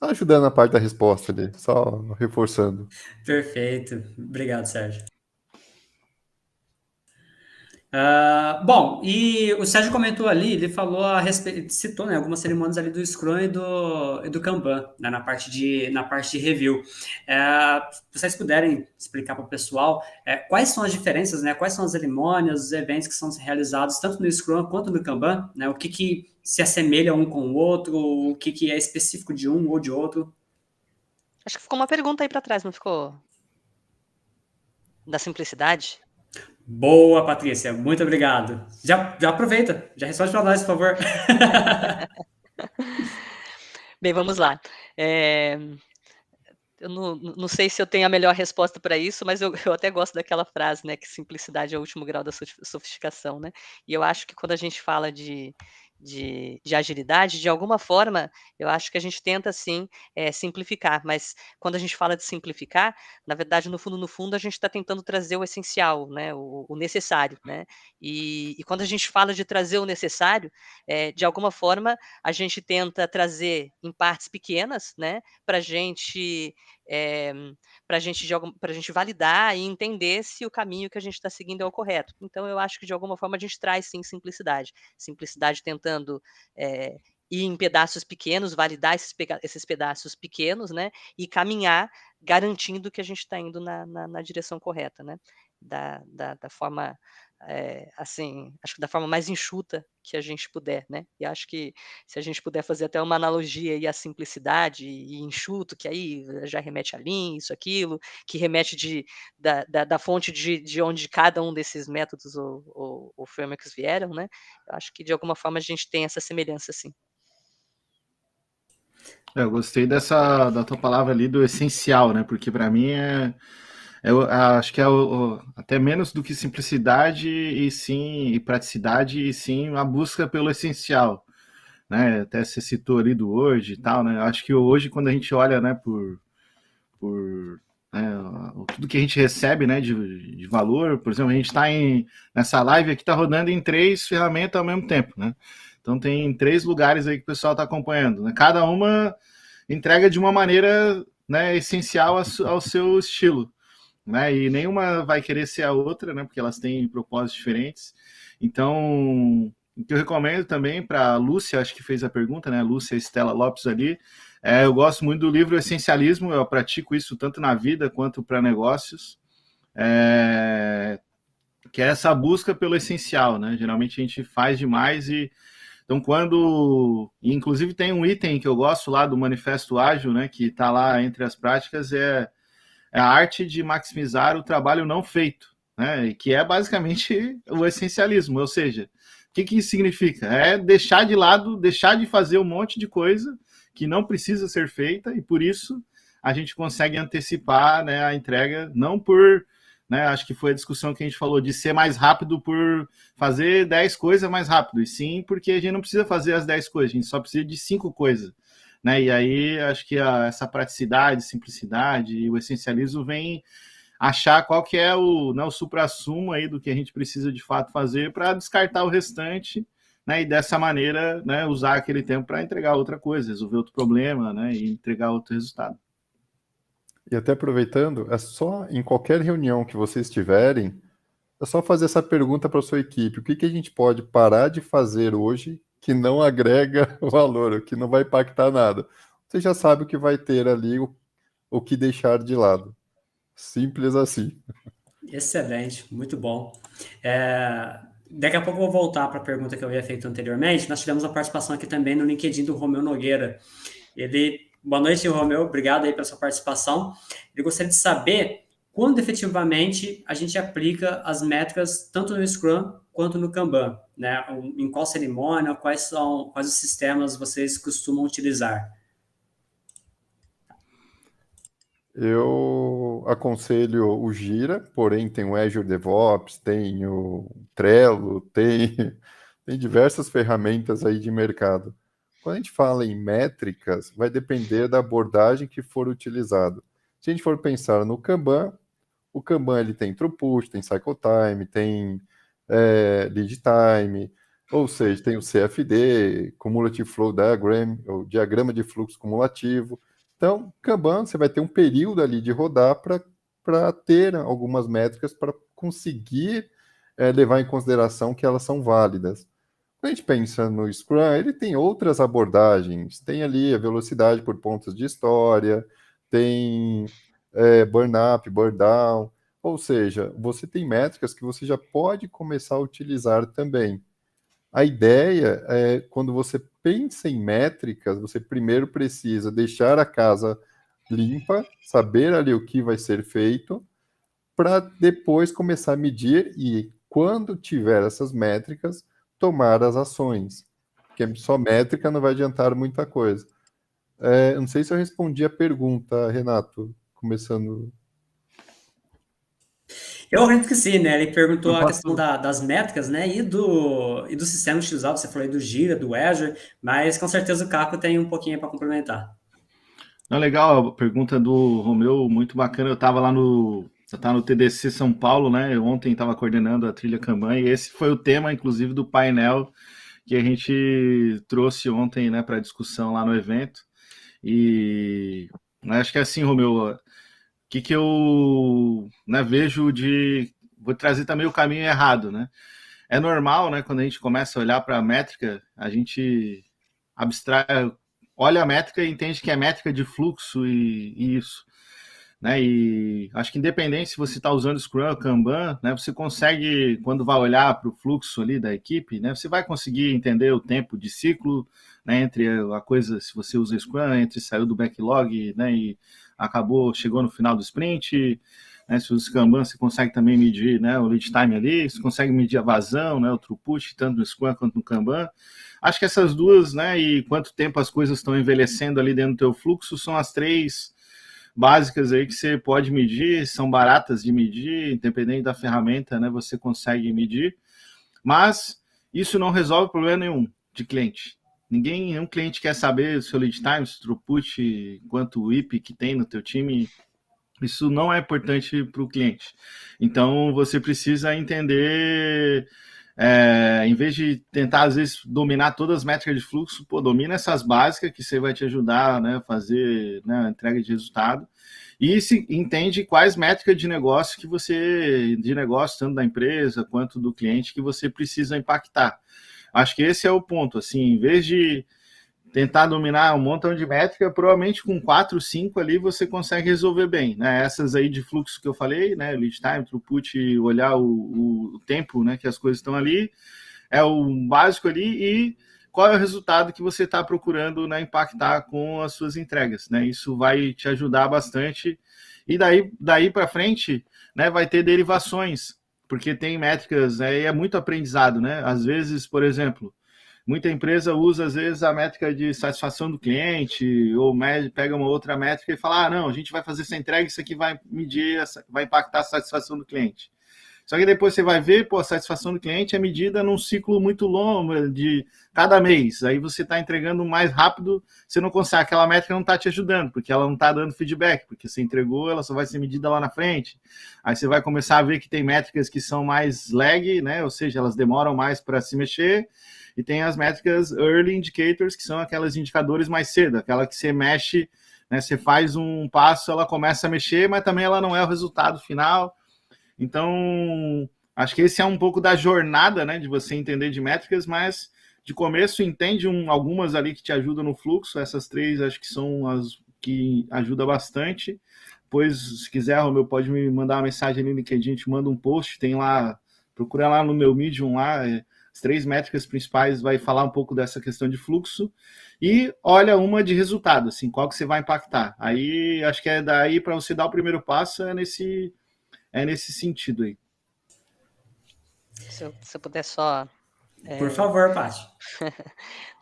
ajudando a parte da resposta ali, só reforçando. Perfeito. Obrigado, Sérgio. Bom, e o Sérgio comentou ali, ele falou a respeito, citou, né, algumas cerimônias ali do Scrum e do Kanban, né, na parte de review. Se vocês puderem explicar para o pessoal quais são as diferenças, né, quais são as cerimônias, os eventos que são realizados tanto no Scrum quanto no Kanban, né, o que se assemelha um com o outro, o que é específico de um ou de outro. Acho que ficou uma pergunta aí para trás, não ficou? Da simplicidade? Boa, Patrícia, muito obrigado. Já aproveita, já responde para nós, por favor. Bem, vamos lá. Eu não sei se eu tenho a melhor resposta para isso, mas eu até gosto daquela frase, né, que simplicidade é o último grau da sofisticação, né? E eu acho que quando a gente fala de agilidade, de alguma forma, eu acho que a gente tenta, sim, simplificar, mas quando a gente fala de simplificar, na verdade, no fundo, a gente está tentando trazer o essencial, né, o necessário, né? E quando a gente fala de trazer o necessário, de alguma forma, a gente tenta trazer em partes pequenas, né, para a gente validar e entender se o caminho que a gente está seguindo é o correto. Então, eu acho que, de alguma forma, a gente traz, sim, simplicidade. Simplicidade tentando ir em pedaços pequenos, validar esses pedaços pequenos, né? E caminhar garantindo que a gente está indo na direção correta, né? Da forma, assim, acho que da forma mais enxuta que a gente puder, né? E acho que se a gente puder fazer até uma analogia aí à simplicidade e enxuto, que aí já remete a Lean, isso, aquilo, que remete da fonte de onde cada um desses métodos ou frameworks vieram, né? Eu acho que de alguma forma a gente tem essa semelhança, sim. Eu gostei da tua palavra ali do essencial, né? Porque para mim eu acho que até menos do que simplicidade e praticidade, e sim a busca pelo essencial, né? Até você citou ali do Word e tal, né? Eu acho que hoje, quando a gente olha, né, por tudo que a gente recebe, né, de valor, por exemplo, a gente está nessa live aqui, está rodando em 3 ferramentas ao mesmo tempo, né? Então tem 3 lugares aí que o pessoal está acompanhando, né? Cada uma entrega de uma maneira, né, essencial ao seu estilo, né? E nenhuma vai querer ser a outra, né? Porque elas têm propósitos diferentes. Então, o que eu recomendo também para a Lúcia, acho que fez a pergunta, né? A Lúcia Estela Lopes ali. Eu gosto muito do livro Essencialismo, eu pratico isso tanto na vida quanto para negócios. Que é essa busca pelo essencial, né? Geralmente a gente faz demais então inclusive tem um item que eu gosto lá do Manifesto Ágil, né? Que está lá entre as práticas, é a arte de maximizar o trabalho não feito, né? Que é basicamente o essencialismo, ou seja, o que isso significa? É deixar de lado, deixar de fazer um monte de coisa que não precisa ser feita, e por isso a gente consegue antecipar, né, a entrega, não por, né, acho que foi a discussão que a gente falou, de ser mais rápido por fazer 10 coisas mais rápido, e sim porque a gente não precisa fazer as 10 coisas, a gente só precisa de 5 coisas. Né? E aí acho que essa praticidade, simplicidade e o essencialismo vem achar qual que é o suprassumo aí do que a gente precisa de fato fazer para descartar o restante, né? E dessa maneira, né, usar aquele tempo para entregar outra coisa, resolver outro problema, né, e entregar outro resultado. E até aproveitando, é só em qualquer reunião que vocês tiverem, é só fazer essa pergunta para a sua equipe. O que que a gente pode parar de fazer hoje que não agrega valor, que não vai impactar nada? Você já sabe o que vai ter ali, o que deixar de lado. Simples assim. Excelente, muito bom. Daqui a pouco eu vou voltar para a pergunta que eu havia feito anteriormente. Nós tivemos a participação aqui também no LinkedIn do Romeu Nogueira. Boa noite, Romeu, obrigado aí pela sua participação. Ele gostaria de saber quando efetivamente a gente aplica as métricas tanto no Scrum quanto no Kanban, né? Em qual cerimônia, quais os sistemas vocês costumam utilizar? Eu aconselho o Gira, porém tem o Azure DevOps, tem o Trello, tem diversas ferramentas aí de mercado. Quando a gente fala em métricas, vai depender da abordagem que for utilizado. Se a gente for pensar no Kanban, o Kanban ele tem throughput, tem cycle time, tem lead time, ou seja, tem o CFD, Cumulative Flow Diagram, ou diagrama de fluxo cumulativo. Então, Kanban, você vai ter um período ali de rodar para ter algumas métricas para conseguir levar em consideração que elas são válidas. Quando a gente pensa no Scrum, ele tem outras abordagens. Tem ali a velocidade por pontos de história, tem burn up, burn down, ou seja, você tem métricas que você já pode começar a utilizar também. A ideia é, quando você pensa em métricas, você primeiro precisa deixar a casa limpa, saber ali o que vai ser feito, para depois começar a medir e, quando tiver essas métricas, tomar as ações. Porque só métrica não vai adiantar muita coisa. Não sei se eu respondi a pergunta, Renato, começando. Eu acredito que sim, né? Ele perguntou a questão das métricas, né? E do sistema utilizado. Você falou aí do Gira, do Azure, mas com certeza o Caco tem um pouquinho para complementar. Não, legal, a pergunta do Romeu, muito bacana. Eu estava lá no TDC São Paulo, né? Eu ontem estava coordenando a trilha Kanban e esse foi o tema, inclusive, do painel que a gente trouxe ontem, né, para discussão lá no evento. E acho que é assim, Romeu, que eu, né, vejo de... Vou trazer também o caminho errado, né? É normal, né, quando a gente começa a olhar para a métrica, a gente abstrai, olha a métrica e entende que é métrica de fluxo e isso. Né? E acho que independente se você está usando Scrum ou Kanban, né, você consegue, quando vai olhar para o fluxo ali da equipe, né, você vai conseguir entender o tempo de ciclo, né, entre a coisa, se você usa Scrum, entre saiu do backlog, né, e chegou no final do sprint, né, se usa Kanban, você consegue também medir, né, o lead time ali, você consegue medir a vazão, né, o throughput, tanto no Scrum quanto no Kanban. Acho que essas duas, né, e quanto tempo as coisas estão envelhecendo ali dentro do teu fluxo, são as três básicas aí que você pode medir, são baratas de medir, independente da ferramenta, né, você consegue medir, mas isso não resolve problema nenhum de cliente. Nenhum cliente quer saber o seu lead time, o throughput, quanto WIP que tem no teu time. Isso não é importante para o cliente. Então, você precisa entender, em vez de tentar, às vezes, dominar todas as métricas de fluxo, domina essas básicas que você vai te ajudar, né, a fazer, né, a entrega de resultado. E se entende quais métricas de negócio tanto da empresa quanto do cliente, que você precisa impactar. Acho que esse é o ponto. Assim, em vez de tentar dominar um montão de métrica, provavelmente com 4, 5 ali você consegue resolver bem, né? Essas aí de fluxo que eu falei, né? Lead time, throughput, olhar o tempo, né, que as coisas estão ali, é o básico ali, e qual é o resultado que você está procurando, né, impactar com as suas entregas, né? Isso vai te ajudar bastante, e daí para frente, né, vai ter derivações, porque tem métricas, né, e é muito aprendizado, né? Às vezes, por exemplo, muita empresa usa, às vezes, a métrica de satisfação do cliente, ou pega uma outra métrica e fala, não, a gente vai fazer essa entrega, isso aqui vai medir, vai impactar a satisfação do cliente. Só que depois você vai ver, a satisfação do cliente é medida num ciclo muito longo, de cada mês. Aí você está entregando mais rápido, você não consegue, aquela métrica não está te ajudando, porque ela não está dando feedback, porque você entregou, ela só vai ser medida lá na frente. Aí você vai começar a ver que tem métricas que são mais lag, né? Ou seja, elas demoram mais para se mexer, e tem as métricas early indicators, que são aquelas indicadores mais cedo, aquela que você mexe, né? Você faz um passo, ela começa a mexer, mas também ela não é o resultado final. Então, acho que esse é um pouco da jornada, né, de você entender de métricas, mas de começo entende algumas ali que te ajudam no fluxo. Essas 3 acho que são as que ajudam bastante. Depois, se quiser, Romeu, pode me mandar uma mensagem ali no LinkedIn, te manda um post, tem lá, procura lá no meu Medium lá, as 3 métricas principais, vai falar um pouco dessa questão de fluxo, e olha uma de resultado, assim, qual que você vai impactar. Aí, acho que é daí para você dar o primeiro passo, é nesse sentido aí. Se eu puder só... Por favor, Paty.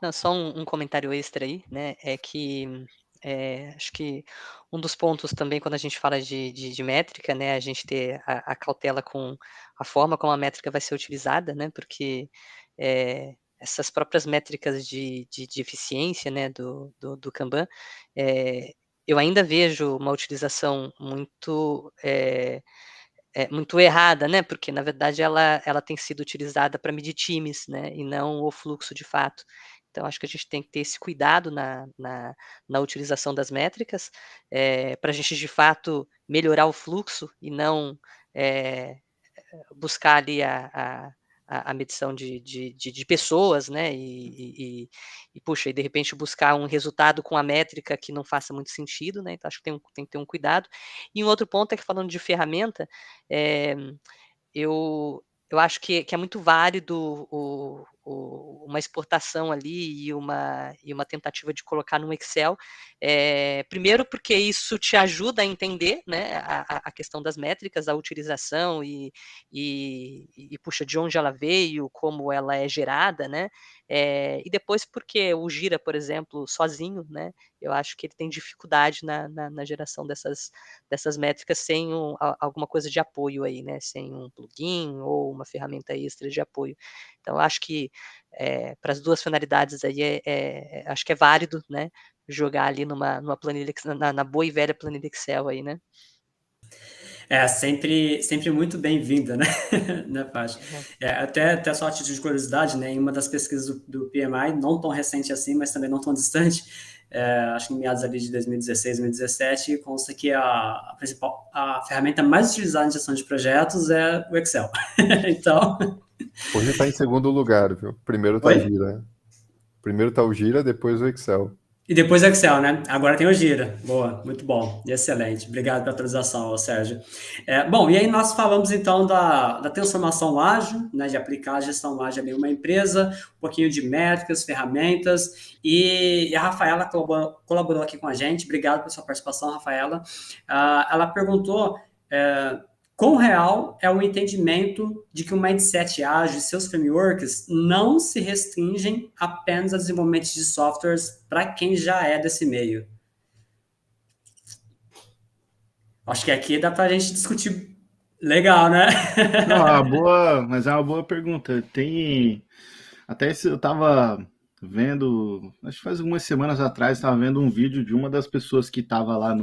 Não, só um comentário extra aí, né, é que, acho que um dos pontos também quando a gente fala de métrica, né, a gente ter a cautela com a forma como a métrica vai ser utilizada, né, porque, essas próprias métricas de eficiência, né, do Kanban, eu ainda vejo uma utilização muito errada, né, porque na verdade ela tem sido utilizada para medir times, né, e não o fluxo de fato. Então acho que a gente tem que ter esse cuidado na utilização das métricas, para a gente de fato melhorar o fluxo e não, eh, buscar ali a medição de pessoas, né, e puxa, e de repente buscar um resultado com a métrica que não faça muito sentido, né, então acho que tem que ter um cuidado. E um outro ponto é que falando de ferramenta, eh eu acho que é muito válido uma exportação ali e uma tentativa de colocar no Excel, primeiro porque isso te ajuda a entender, né, a questão das métricas, a utilização e puxa, de onde ela veio, como ela é gerada, né, e depois porque o Gira, por exemplo, sozinho, né, eu acho que ele tem dificuldade na geração dessas métricas sem alguma coisa de apoio aí, né, sem um plugin ou uma ferramenta extra de apoio. Então eu acho que, para as 2 finalidades aí acho que é válido, né, jogar ali numa planilha na boa e velha planilha Excel aí, né. Sempre muito bem-vinda, né, né, Paty? Uhum. Até só a título de curiosidade, né, em uma das pesquisas do PMI, não tão recente assim, mas também não tão distante, acho que em meados ali de 2016, 2017, consta que a ferramenta mais utilizada em gestão de projetos é o Excel. Então... Hoje está em segundo lugar, viu? Primeiro está o Gira. Primeiro está o Gira, depois o Excel. E depois o Excel, né? Agora tem o Gira. Boa, muito bom. Excelente. Obrigado pela atualização, Sérgio. Bom, e aí nós falamos então da transformação ágil, né, de aplicar a gestão ágil em uma empresa, um pouquinho de métricas, ferramentas, e a Rafaela colaborou aqui com a gente. Obrigado pela sua participação, Rafaela. Ela perguntou... quão real é o entendimento de que o mindset ágil e seus frameworks não se restringem apenas a desenvolvimento de softwares para quem já é desse meio? Acho que aqui dá para a gente discutir legal, né? Não, mas é uma boa pergunta. Até eu estava vendo, acho que faz algumas semanas atrás, estava vendo um vídeo de uma das pessoas que estava lá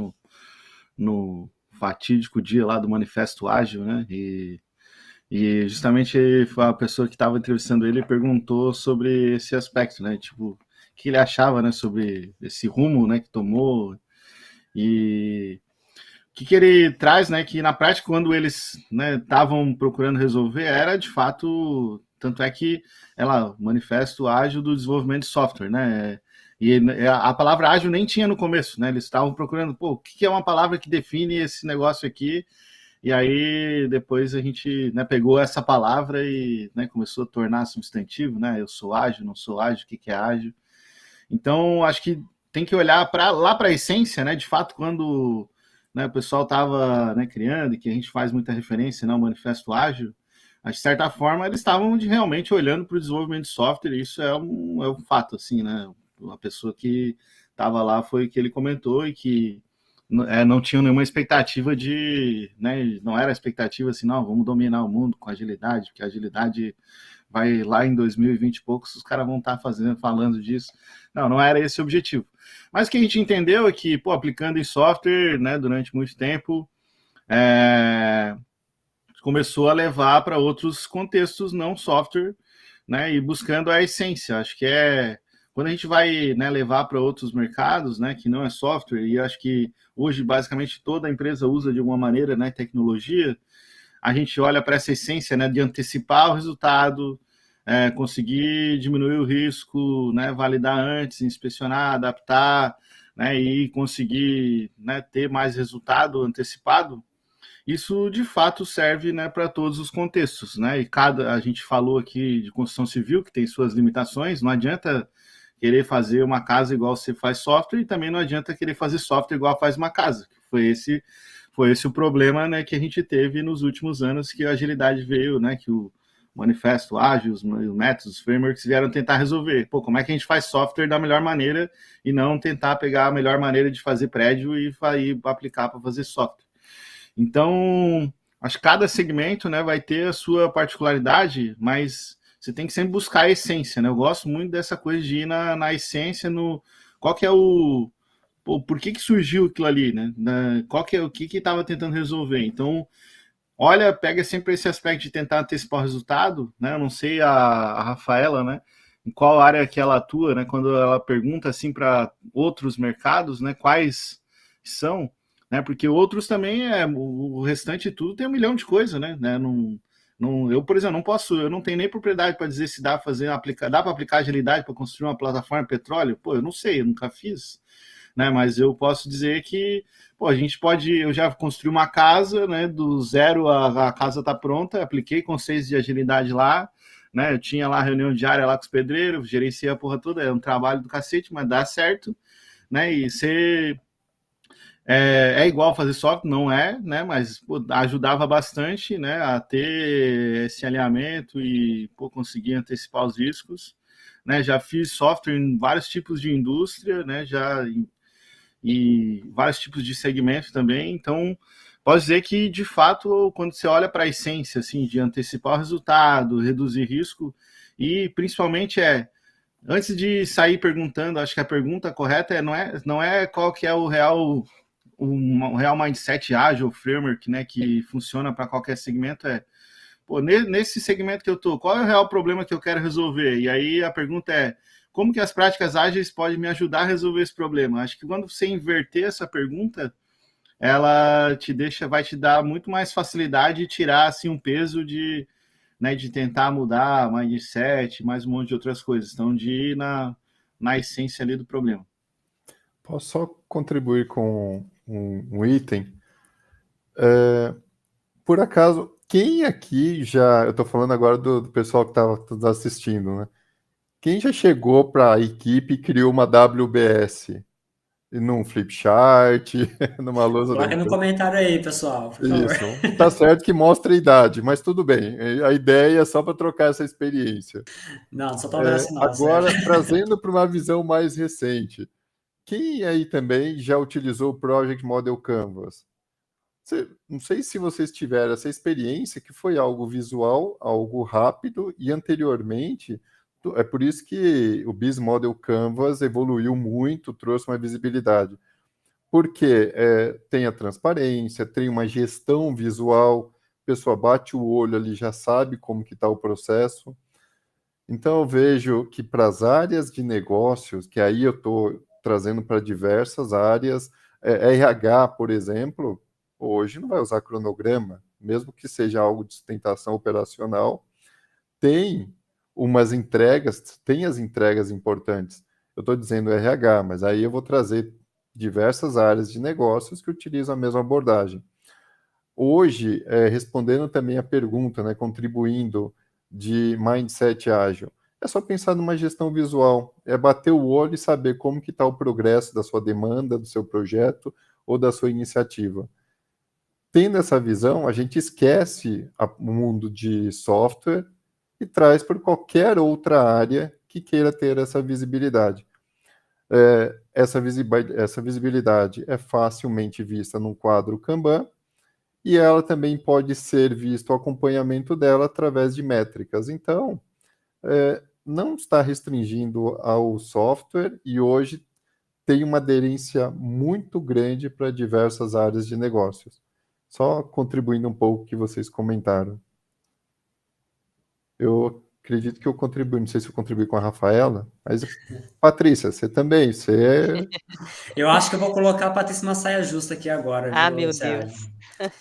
no fatídico dia lá do Manifesto Ágil, né? E justamente a pessoa que estava entrevistando ele perguntou sobre esse aspecto, né? Tipo, o que ele achava, né, sobre esse rumo, né, que tomou, e o que ele traz, né, que na prática quando eles, né, estavam procurando resolver era de fato, tanto é que Manifesto Ágil do Desenvolvimento de Software, né? E a palavra ágil nem tinha no começo, né? Eles estavam procurando, o que é uma palavra que define esse negócio aqui? E aí depois a gente, né, pegou essa palavra e, né, começou a tornar substantivo, né? Eu sou ágil, não sou ágil, o que é ágil? Então acho que tem que olhar lá para a essência, né? De fato, quando, né, o pessoal estava, né, criando, e que a gente faz muita referência, né, ao Manifesto Ágil, de certa forma eles estavam realmente olhando para o desenvolvimento de software, e isso é um fato, assim, né? A pessoa que estava lá foi que ele comentou e que não tinha nenhuma expectativa né, não era expectativa assim, não, vamos dominar o mundo com agilidade, porque a agilidade vai lá em 2020 e poucos, os caras vão estar falando disso. Não era esse o objetivo. Mas o que a gente entendeu é que, aplicando em software, né, durante muito tempo, começou a levar para outros contextos, não software, né, e buscando a essência. Acho que quando a gente vai, né, levar para outros mercados, né, que não é software, e acho que hoje basicamente toda empresa usa de alguma maneira, né, tecnologia, a gente olha para essa essência, né, de antecipar o resultado, conseguir diminuir o risco, né, validar antes, inspecionar, adaptar, né, e conseguir, né, ter mais resultado antecipado, isso de fato serve, né, para todos os contextos, né? E a gente falou aqui de construção civil, que tem suas limitações, não adianta querer fazer uma casa igual você faz software, e também não adianta querer fazer software igual faz uma casa. Foi esse o problema, né, que a gente teve nos últimos anos, que a agilidade veio, né, que o manifesto ágil, os métodos, os frameworks vieram tentar resolver. Pô, como é que a gente faz software da melhor maneira e não tentar pegar a melhor maneira de fazer prédio e aplicar para fazer software? Então, acho que cada segmento, né, vai ter a sua particularidade, mas você tem que sempre buscar a essência, né? Eu gosto muito dessa coisa de ir na essência, qual que é por que surgiu aquilo ali, né? O que estava tentando resolver. Então, olha, pega sempre esse aspecto de tentar antecipar o resultado, né? Eu não sei a Rafaela, né, em qual área que ela atua, né? Quando ela pergunta assim para outros mercados, né, quais são, né? Porque outros também o restante tudo tem 1 milhão de coisas, né? Eu, por exemplo, eu não tenho nem propriedade para dizer se dá para aplicar agilidade para construir uma plataforma de petróleo. Pô, eu não sei, eu nunca fiz, né? Mas eu posso dizer que, pô, eu já construí uma casa, né? Do zero a casa tá pronta, apliquei conceitos de agilidade lá, né? Eu tinha lá reunião diária lá com os pedreiros, gerenciei a porra toda, é um trabalho do cacete, mas dá certo, né? E você é igual fazer software, não é, né? Mas pô, ajudava bastante, né, a ter esse alinhamento e pô, conseguir antecipar os riscos, né? Já fiz software em vários tipos de indústria, né? E vários tipos de segmento também. Então, posso dizer que de fato, quando você olha para a essência, assim, de antecipar o resultado, reduzir risco e principalmente antes de sair perguntando, acho que a pergunta correta não é qual que é o real mindset ágil, framework, né, que funciona para qualquer segmento, pô, nesse segmento que eu tô, qual é o real problema que eu quero resolver? E aí a pergunta como que as práticas ágeis podem me ajudar a resolver esse problema? Acho que quando você inverter essa pergunta, ela vai te dar muito mais facilidade de tirar assim um peso de tentar mudar mindset, mais um monte de outras coisas. Então, de ir na essência ali do problema. Posso só contribuir com um item? Por acaso, quem aqui eu estou falando agora do pessoal que estava assistindo, né? Quem já chegou para a equipe e criou uma WBS? Num flipchart, numa lousa... Coloca no comentário aí, pessoal, por favor. Isso, tá certo que mostra a idade, mas tudo bem. A ideia é só para trocar essa experiência. Não só para assim, não. Agora, trazendo para uma visão mais recente, quem aí também já utilizou o Project Model Canvas? Não sei se vocês tiveram essa experiência, que foi algo visual, algo rápido, e anteriormente, é por isso que o Biz Model Canvas evoluiu muito, trouxe uma visibilidade. Porque tem a transparência, tem uma gestão visual, a pessoa bate o olho ali, já sabe como que está o processo. Então, eu vejo que para as áreas de negócios, que aí eu estou trazendo para diversas áreas, RH, por exemplo, hoje não vai usar cronograma, mesmo que seja algo de sustentação operacional, tem as entregas importantes. Eu estou dizendo RH, mas aí eu vou trazer diversas áreas de negócios que utilizam a mesma abordagem. Hoje, respondendo também a pergunta, né, contribuindo de mindset ágil, é só pensar numa gestão visual, bater o olho e saber como que está o progresso da sua demanda, do seu projeto ou da sua iniciativa. Tendo essa visão, a gente esquece o mundo de software e traz por qualquer outra área que queira ter essa visibilidade. Essa visibilidade é facilmente vista num quadro Kanban e ela também pode ser visto o acompanhamento dela através de métricas. Então, não está restringindo ao software e hoje tem uma aderência muito grande para diversas áreas de negócios. Só contribuindo um pouco que vocês comentaram. Eu acredito que eu contribuí, não sei se eu contribuí com a Rafaela, mas Patrícia, você também, você Eu acho que eu vou colocar a Patrícia na saia justa aqui agora. Ah, viu, meu Sérgio? Deus.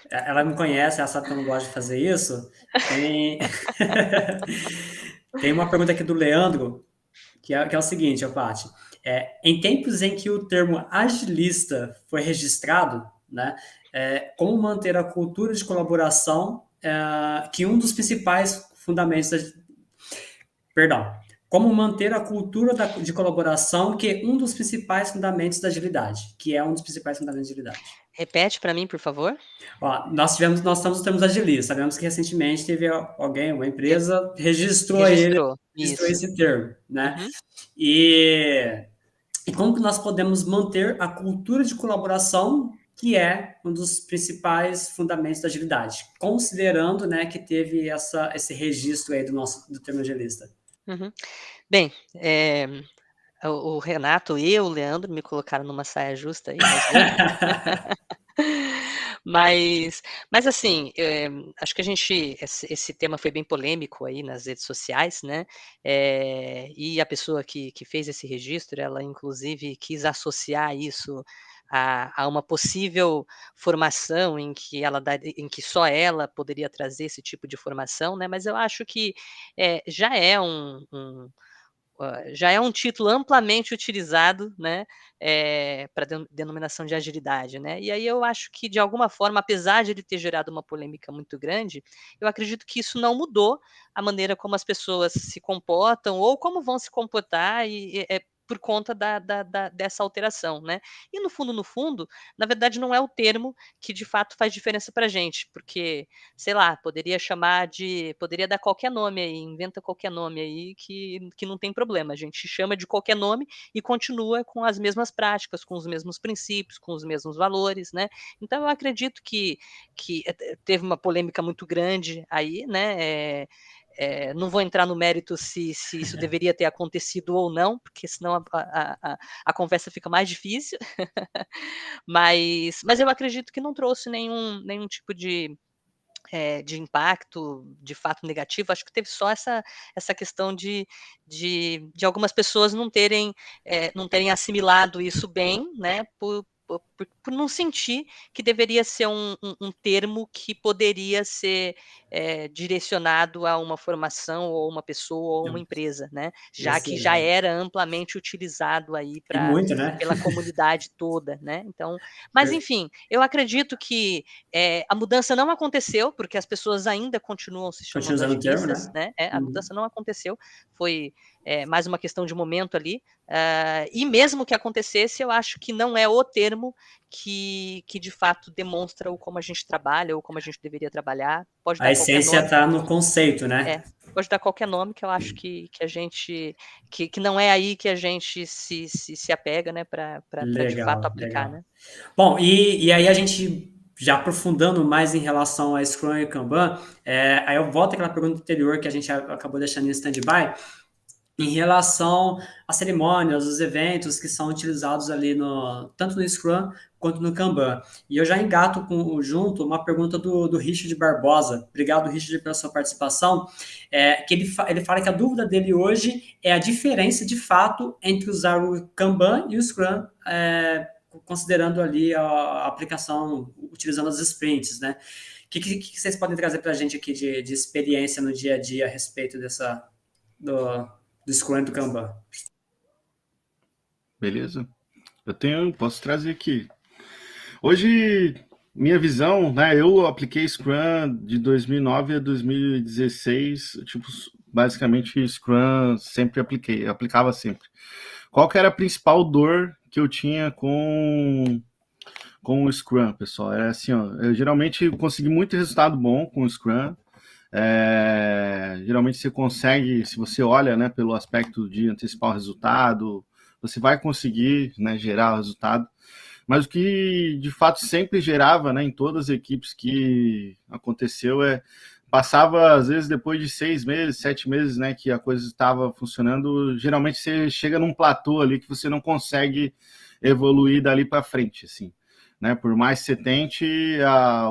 ela me conhece, ela sabe que eu não gosto de fazer isso. Tem, tem uma pergunta aqui do Leandro, que é o seguinte, Paty. Em tempos em que o termo agilista foi registrado, né, como manter a cultura de colaboração, que um dos principais fundamentos perdão, como manter a cultura de colaboração, que é um dos principais fundamentos da agilidade, que é um dos principais fundamentos da agilidade. Repete para mim, por favor. Ó, nós estamos nos termos agilistas. Sabemos que recentemente teve alguém, uma empresa, registrou Isso. esse termo, né? Uhum. E como que nós podemos manter a cultura de colaboração, que é um dos principais fundamentos da agilidade, considerando, né, que teve esse registro aí do termo agilista. Uhum. Bem, o Renato e o Leandro me colocaram numa saia justa aí, nós dois. Mas assim, acho que esse tema foi bem polêmico aí nas redes sociais, né? E a pessoa que fez esse registro, ela inclusive quis associar isso a uma possível formação em que só ela poderia trazer esse tipo de formação, né? Mas eu acho que já é já é um título amplamente utilizado, né, para denominação de agilidade, né. E aí eu acho que de alguma forma, apesar de ele ter gerado uma polêmica muito grande, eu acredito que isso não mudou a maneira como as pessoas se comportam ou como vão se comportar por conta dessa alteração, né. E no fundo, na verdade não é o termo que de fato faz diferença para a gente, porque, sei lá, poderia dar qualquer nome aí, inventa qualquer nome aí que não tem problema, a gente chama de qualquer nome e continua com as mesmas práticas, com os mesmos princípios, com os mesmos valores, né. Então eu acredito que teve uma polêmica muito grande aí, né, não vou entrar no mérito se isso deveria ter acontecido ou não, porque senão a conversa fica mais difícil, mas eu acredito que não trouxe nenhum tipo de impacto, de fato negativo, acho que teve só essa questão de algumas pessoas não terem assimilado isso bem, né, por não sentir que deveria ser um termo que poderia ser direcionado a uma formação, ou uma pessoa, ou uma empresa, né, já que já Excelente. era amplamente utilizado aí E muito, né? pela comunidade toda, né, então, mas enfim, eu acredito que a mudança não aconteceu, porque as pessoas ainda continuam se Continua chamando usando o termo, agilistas, né? né, a mudança não aconteceu, foi mais uma questão de momento ali, e mesmo que acontecesse, eu acho que não é o termo que de fato demonstra o como a gente trabalha, ou como a gente deveria trabalhar, pode A dar qualquer essência nome. está no conceito, né? Pode dar qualquer nome, que eu acho que a gente que não é aí que a gente se apega, né, para de fato Legal, aplicar, legal. né. Bom, e aí a gente já aprofundando mais em relação a Scrum e Kanban, aí eu volto àquela pergunta anterior que a gente acabou deixando em stand-by, em relação às cerimônias, os eventos que são utilizados ali tanto no Scrum quanto no Kanban. E eu já engato junto uma pergunta do Richard Barbosa. Obrigado, Richard, pela sua participação. Que ele fala que a dúvida dele hoje é a diferença, de fato, entre usar o Kanban e o Scrum, considerando ali a aplicação, utilizando as sprints, né? O que vocês podem trazer para a gente aqui de experiência no dia a dia a respeito do Scrum e do Kanban? Beleza? Posso trazer aqui. Hoje, minha visão, né? Eu apliquei Scrum de 2009 a 2016, tipo, basicamente Scrum sempre aplicava sempre. Qual que era a principal dor que eu tinha com o Scrum, pessoal? Era assim, ó, eu geralmente consegui muito resultado bom com o Scrum. Geralmente você consegue, se você olha, né, pelo aspecto de antecipar o resultado, você vai conseguir, né, gerar o resultado. Mas o que de fato sempre gerava, né, em todas as equipes que aconteceu passava às vezes depois de 6 meses, 7 meses, né, que a coisa estava funcionando, geralmente você chega num platô ali que você não consegue evoluir dali para frente, assim. Né, por mais que você tente,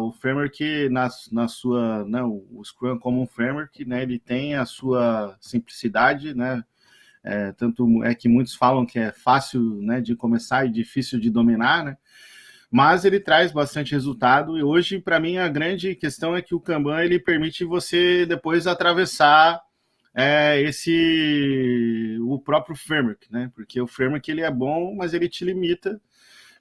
o framework na sua, né, o Scrum como um framework, né, ele tem a sua simplicidade, né, tanto é que muitos falam que é fácil, né, de começar e difícil de dominar, né, mas ele traz bastante resultado. E hoje, para mim, a grande questão é que o Kanban ele permite você depois atravessar o próprio framework, né? Porque o framework ele é bom, mas ele te limita,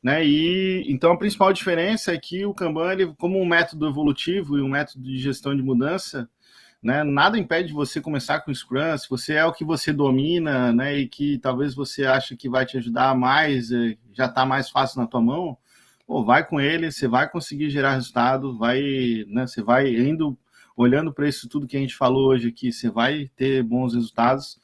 né? E então a principal diferença é que o Kanban, ele, como um método evolutivo e um método de gestão de mudança, né, nada impede você começar com o Scrum. Se você é o que você domina, né, e que talvez você ache que vai te ajudar mais, já está mais fácil na tua mão, pô, vai com ele, você vai conseguir gerar resultado, né, você vai indo, olhando para isso tudo que a gente falou hoje aqui, você vai ter bons resultados.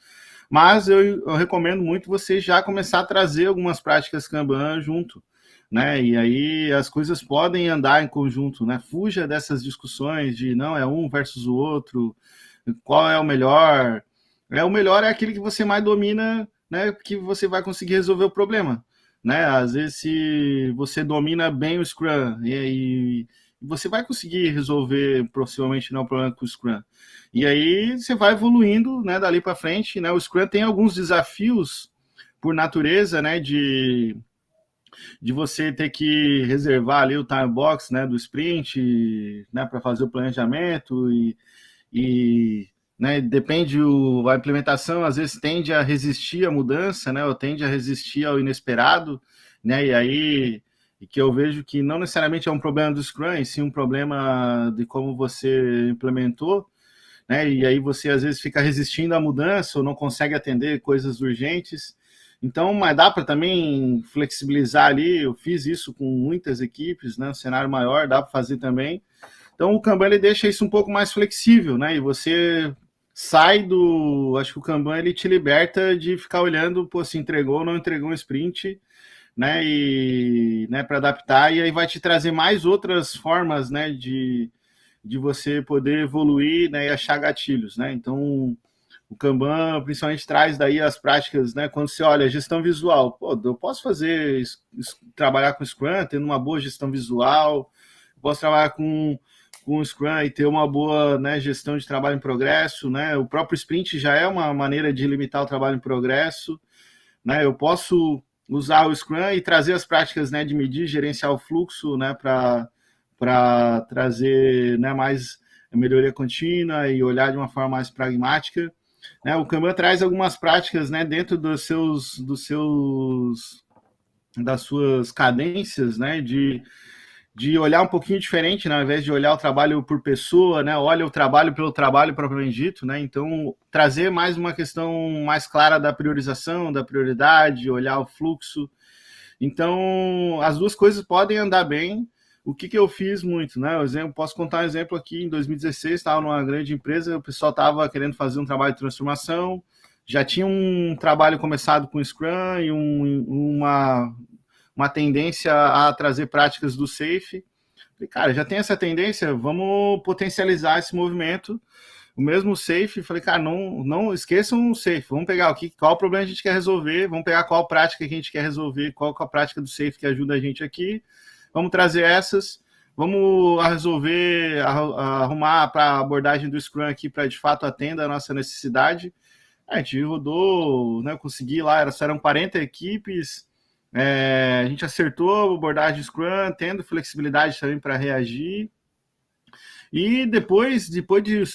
Mas eu recomendo muito você já começar a trazer algumas práticas Kanban junto, né? E aí as coisas podem andar em conjunto, né? Fuja dessas discussões de não é um versus o outro, qual é o melhor. O melhor é aquele que você mais domina, né? Que você vai conseguir resolver o problema, né? Às vezes se você domina bem o Scrum e você vai conseguir resolver possivelmente não o problema com o Scrum. E aí você vai evoluindo, né? Dali para frente, né? O Scrum tem alguns desafios por natureza, né? De você ter que reservar ali o time box, né, do sprint, né, para fazer o planejamento e né, depende a implementação, às vezes tende a resistir à mudança, né, ou tende a resistir ao inesperado, né, e aí que eu vejo que não necessariamente é um problema do Scrum, e sim um problema de como você implementou, né, e aí você às vezes fica resistindo à mudança ou não consegue atender coisas urgentes. Então, mas dá para também flexibilizar ali, eu fiz isso com muitas equipes, né, um cenário maior, dá para fazer também. Então, o Kanban ele deixa isso um pouco mais flexível, né, e você sai acho que o Kanban ele te liberta de ficar olhando, pô, se entregou ou não entregou um sprint, né, e, né, para adaptar, e aí vai te trazer mais outras formas, né, de você poder evoluir, né, e achar gatilhos, né, então... O Kanban principalmente traz daí as práticas, né? Quando você olha gestão visual, pô, eu posso trabalhar com Scrum tendo uma boa gestão visual, posso trabalhar com Scrum e ter uma boa, né, gestão de trabalho em progresso, né? O próprio sprint já é uma maneira de limitar o trabalho em progresso, né? Eu posso usar o Scrum e trazer as práticas, né, de medir, gerenciar o fluxo, né, para trazer, né, mais melhoria contínua e olhar de uma forma mais pragmática. Né, o Kanban traz algumas práticas, né, dentro das suas cadências, né, de olhar um pouquinho diferente, né, ao invés de olhar o trabalho por pessoa, né, olha o trabalho pelo trabalho propriamente dito, né, então trazer mais uma questão mais clara da priorização, da prioridade, olhar o fluxo. Então, as duas coisas podem andar bem. O que eu fiz muito, né? Posso contar um exemplo aqui. Em 2016, estava numa grande empresa, o pessoal estava querendo fazer um trabalho de transformação, já tinha um trabalho começado com Scrum e uma tendência a trazer práticas do Safe. Falei, cara, já tem essa tendência, vamos potencializar esse movimento. O mesmo Safe, falei, cara, não esqueçam o Safe, vamos pegar qual problema a gente quer resolver, vamos pegar qual prática que a gente quer resolver, qual a prática do Safe que ajuda a gente aqui. Vamos trazer essas, vamos resolver, arrumar para a abordagem do Scrum aqui para de fato atenda a nossa necessidade. A gente rodou, né, consegui lá, eram 40 equipes, a gente acertou a abordagem do Scrum, tendo flexibilidade também para reagir. E depois de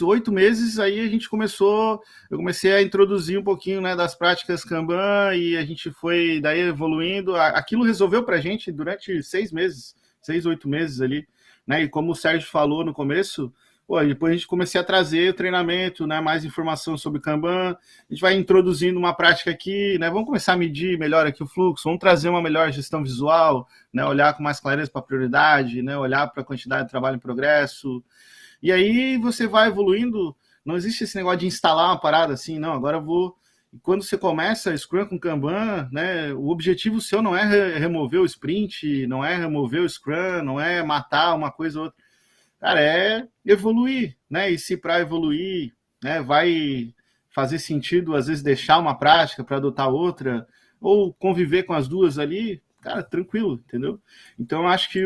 8 meses, aí eu comecei a introduzir um pouquinho, né, das práticas Kanban e a gente foi daí evoluindo. Aquilo resolveu para a gente durante 6, 8 meses ali, né? E como o Sérgio falou no começo, depois a gente comecei a trazer o treinamento, né, mais informação sobre Kanban. A gente vai introduzindo uma prática aqui, né? Vamos começar a medir melhor aqui o fluxo, vamos trazer uma melhor gestão visual, né? Olhar com mais clareza para a prioridade, né? Olhar para a quantidade de trabalho em progresso. E aí você vai evoluindo, não existe esse negócio de instalar uma parada assim, não, agora eu vou... Quando você começa Scrum com Kanban, né, o objetivo seu não é remover o sprint, não é remover o Scrum, não é matar uma coisa ou outra. Cara, é evoluir, né, e se para evoluir, né, vai fazer sentido, às vezes, deixar uma prática para adotar outra, ou conviver com as duas ali, cara, tranquilo, entendeu? Então, eu acho que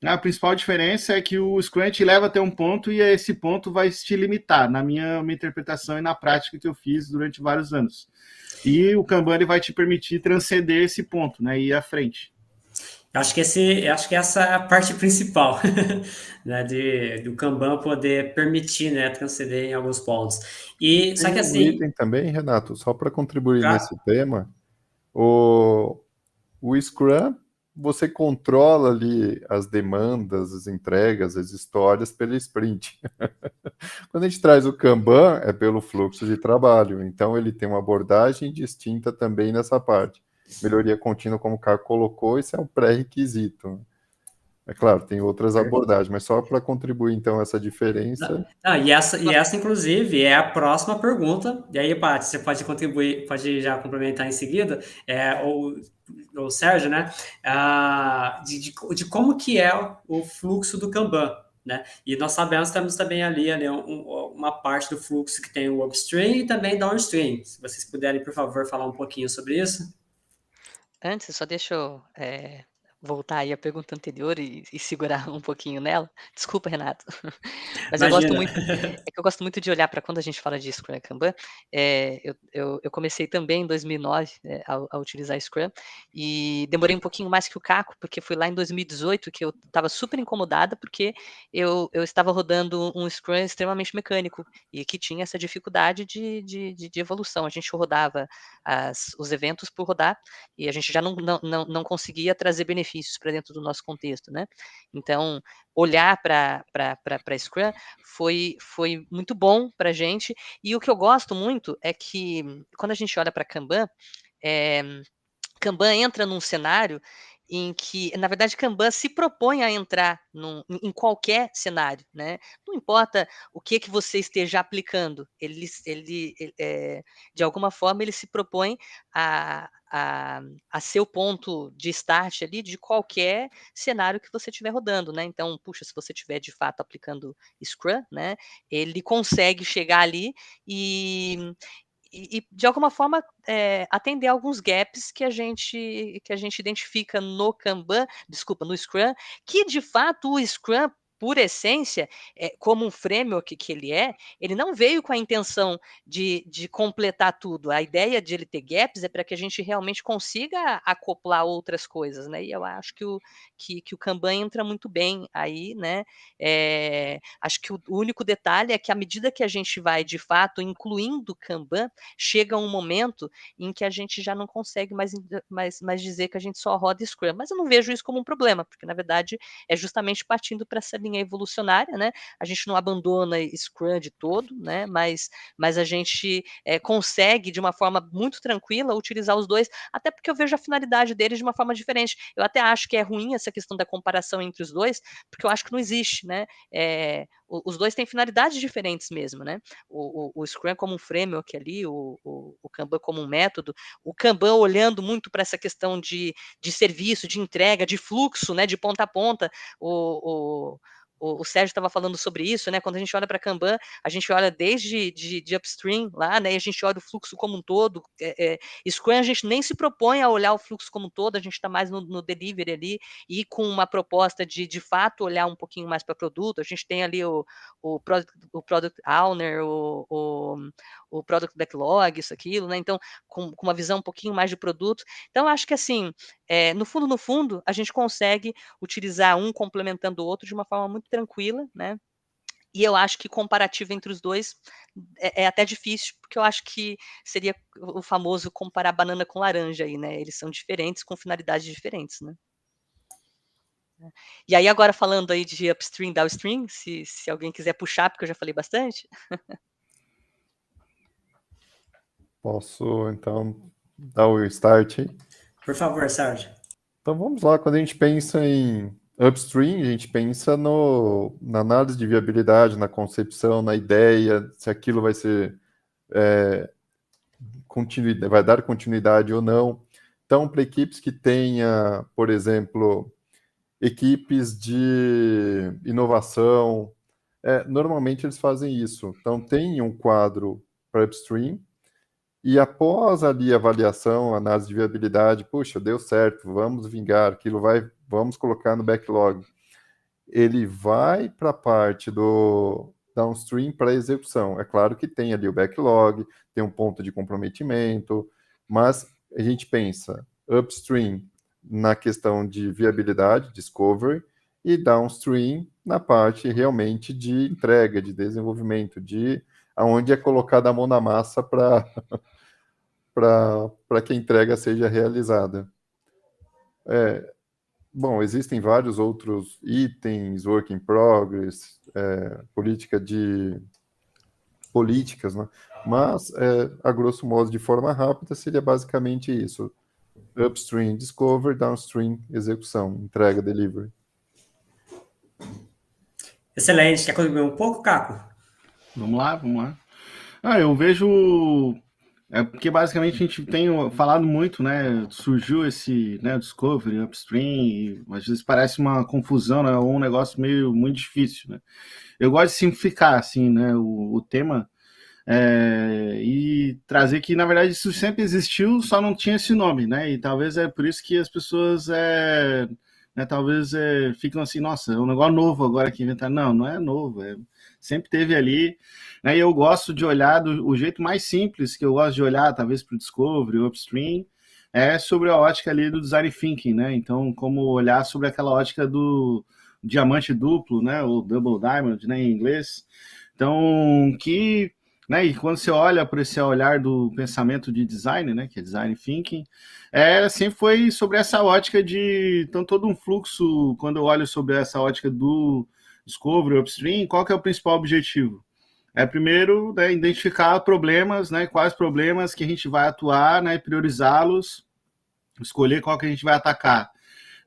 a principal diferença é que o Scrum te leva até um ponto e esse ponto vai te limitar, na minha interpretação e na prática que eu fiz durante vários anos. E o Kanban ele vai te permitir transcender esse ponto, né, e ir à frente. Acho que essa é a parte principal, né, do Kanban poder permitir, né, transcender em alguns pontos. E só Tem que um assim, item também, Renato, só para contribuir pra- nesse tema, o, o Scrum, você controla ali as demandas, as entregas, as histórias pelo sprint. Quando a gente traz o Kanban, é pelo fluxo de trabalho. Então, ele tem uma abordagem distinta também nessa parte. Melhoria contínua, como o Caio colocou, isso é um pré-requisito. É claro, tem outras abordagens, mas só para contribuir, então, essa diferença. e essa, inclusive, é a próxima pergunta. E aí, Paty, você pode contribuir, pode já complementar em seguida, ou Sérgio, né? De como que é o fluxo do Kanban, né? E nós sabemos que temos também ali uma parte do fluxo que tem o upstream e também downstream. Se vocês puderem, por favor, falar um pouquinho sobre isso. Antes, só deixa eu, voltar aí à pergunta anterior e segurar um pouquinho nela. Desculpa, Renato. Mas eu gosto Imagina. muito é que eu gosto muito de olhar para quando a gente fala de Scrum e Kanban, eu comecei também em 2009, a utilizar Scrum, e demorei um pouquinho mais que o Caco, porque foi lá em 2018 que eu estava super incomodada, porque eu estava rodando um Scrum extremamente mecânico, e que tinha essa dificuldade de evolução. A gente rodava os eventos por rodar, e a gente já não conseguia trazer benefícios para dentro do nosso contexto, né? Então, olhar para Scrum foi muito bom para a gente. E o que eu gosto muito é que quando a gente olha para Kanban, é, Kanban entra num cenário em que, na verdade, Kanban se propõe a entrar em qualquer cenário, né? Não importa o que você esteja aplicando, de alguma forma, ele se propõe a ser o ponto de start ali de qualquer cenário que você estiver rodando, né? Então, puxa, se você estiver de fato aplicando Scrum, né? Ele consegue chegar ali e de alguma forma, atender alguns gaps que a gente identifica no Kanban, desculpa, no Scrum, que de fato o Scrum, por essência, como um framework que ele não veio com a intenção de completar tudo. A ideia de ele ter gaps é para que a gente realmente consiga acoplar outras coisas, né? E eu acho que o Kanban entra muito bem aí, né? Acho que o único detalhe é que à medida que a gente vai, de fato, incluindo o Kanban, chega um momento em que a gente já não consegue mais dizer que a gente só roda Scrum. Mas eu não vejo isso como um problema, porque na verdade é justamente partindo para essa linha evolucionária, né? A gente não abandona Scrum de todo, né? Mas a gente consegue, de uma forma muito tranquila, utilizar os dois, até porque eu vejo a finalidade deles de uma forma diferente. Eu até acho que é ruim essa questão da comparação entre os dois, porque eu acho que não existe, né? Os dois têm finalidades diferentes mesmo, né? O Scrum como um framework ali, o Kanban como um método, o Kanban olhando muito para essa questão de serviço, de entrega, de fluxo, né, de ponta a ponta. O Sérgio estava falando sobre isso, né? Quando a gente olha para Kanban, a gente olha desde de upstream lá, né? E a gente olha o fluxo como um todo. Scrum a gente nem se propõe a olhar o fluxo como um todo, a gente está mais no delivery ali e com uma proposta de fato olhar um pouquinho mais para produto. A gente tem ali o product owner, o product backlog, isso, aquilo, né? Então, com uma visão um pouquinho mais de produto. Então, acho que assim, no fundo, a gente consegue utilizar um complementando o outro de uma forma muito tranquila, né? E eu acho que comparativo entre os dois é até difícil, porque eu acho que seria o famoso comparar banana com laranja aí, né? Eles são diferentes, com finalidades diferentes, né? E aí, agora falando aí de upstream, downstream, se alguém quiser puxar, porque eu já falei bastante. Posso, então, dar o start aí? Por favor, Sérgio. Então vamos lá, quando a gente pensa em upstream, a gente pensa na análise de viabilidade, na concepção, na ideia, se aquilo vai ser vai dar continuidade ou não. Então, para equipes que tenha, por exemplo, equipes de inovação, normalmente eles fazem isso. Então, tem um quadro para upstream, e após ali a avaliação, análise de viabilidade, puxa, deu certo, vamos vingar, vamos colocar no backlog. Ele vai para a parte do downstream para execução. É claro que tem ali o backlog, tem um ponto de comprometimento, mas a gente pensa upstream, na questão de viabilidade, discovery, e downstream na parte realmente de entrega, de desenvolvimento, de aonde é colocada a mão na massa para que a entrega seja realizada. Bom, existem vários outros itens, work in progress, políticas, né? Mas, a grosso modo, de forma rápida, seria basicamente isso. Upstream, discover, downstream, execução, entrega, delivery. Excelente. Quer contribuir um pouco, Caco? Vamos lá. Eu vejo... porque basicamente a gente tem falado muito, né? Surgiu esse, né, discovery, upstream, e às vezes parece uma confusão, né? Ou um negócio muito difícil, né? Eu gosto de simplificar, assim, né, o tema, e trazer que, na verdade, isso sempre existiu, só não tinha esse nome, né? E talvez é por isso que as pessoas, né, talvez ficam assim, nossa, é um negócio novo agora que inventaram. Não é novo, sempre teve ali, né? E eu gosto de olhar o jeito mais simples que eu gosto de olhar, talvez para o Discovery, Upstream, é sobre a ótica ali do Design Thinking, né? Então, como olhar sobre aquela ótica do diamante duplo, né? Ou Double Diamond, né, em inglês. Então, né, e quando você olha para esse olhar do pensamento de design, né, que é Design Thinking, sempre foi sobre essa ótica de... Então, todo um fluxo, quando eu olho sobre essa ótica do Discovery, Upstream, qual que é o principal objetivo? Primeiro, né, identificar problemas, né, quais problemas que a gente vai atuar, né, priorizá-los, escolher qual que a gente vai atacar.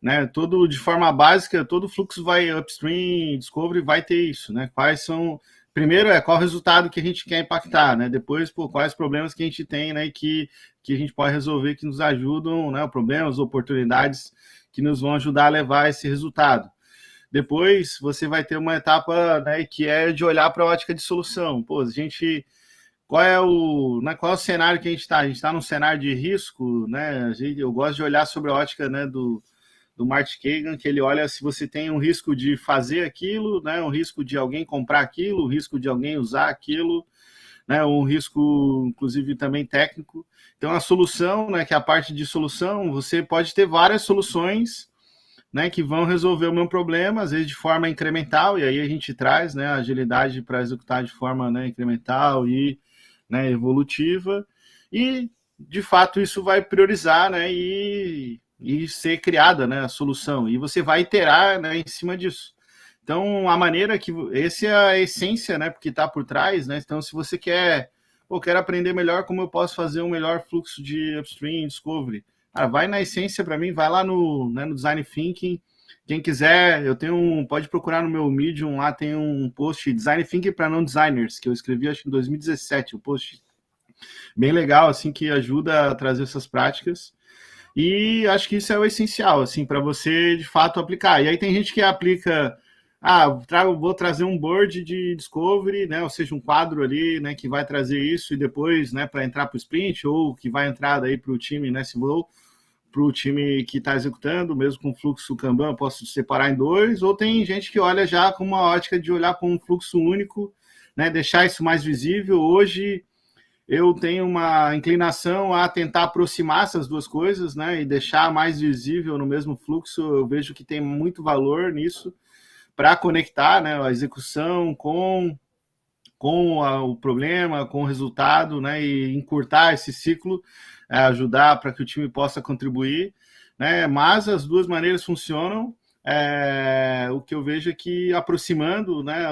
Né, de forma básica, todo fluxo vai upstream, discovery, vai ter isso, né? Quais são... Primeiro qual o resultado que a gente quer impactar, né? Depois, quais problemas que a gente tem, né? Que a gente pode resolver, que nos ajudam, né? Problemas, oportunidades que nos vão ajudar a levar a esse resultado. Depois, você vai ter uma etapa, né, que é de olhar para a ótica de solução. Pô, qual é o cenário que a gente está? A gente está num cenário de risco, né? Eu gosto de olhar sobre a ótica, né, do Martin Kagan, que ele olha se você tem um risco de fazer aquilo, né, um risco de alguém comprar aquilo, um risco de alguém usar aquilo, né, um risco, inclusive, também técnico. Então, a solução, né, que é a parte de solução, você pode ter várias soluções, né, que vão resolver o mesmo problema, às vezes de forma incremental, e aí a gente traz, né, a agilidade para executar de forma, né, incremental e, né, evolutiva, e, de fato, isso vai priorizar, né, e ser criada, né, a solução, e você vai iterar, né, em cima disso. Então, a maneira que... Essa é a essência, né, porque está por trás, né? Então, se você quero aprender melhor como eu posso fazer um melhor fluxo de upstream, discovery, vai na essência para mim, vai lá no Design Thinking. Quem quiser, pode procurar no meu Medium, lá tem um post, Design Thinking para não designers, que eu escrevi, acho que em 2017, um post bem legal, assim, que ajuda a trazer essas práticas. E acho que isso é o essencial, assim, para você, de fato, aplicar. E aí tem gente que aplica... vou trazer um board de discovery, né, ou seja, um quadro ali, né, que vai trazer isso, e depois, né, para entrar para o sprint, ou que vai entrar daí para o time, né, se vou para o time que está executando, mesmo com fluxo Kanban, posso separar em dois, ou tem gente que olha já com uma ótica de olhar com um fluxo único, né, deixar isso mais visível. Hoje eu tenho uma inclinação a tentar aproximar essas duas coisas, né, e deixar mais visível no mesmo fluxo. Eu vejo que tem muito valor nisso, para conectar, né, a execução com o problema, com o resultado, né, e encurtar esse ciclo, ajudar para que o time possa contribuir, né, mas as duas maneiras funcionam. O que eu vejo é que aproximando, né,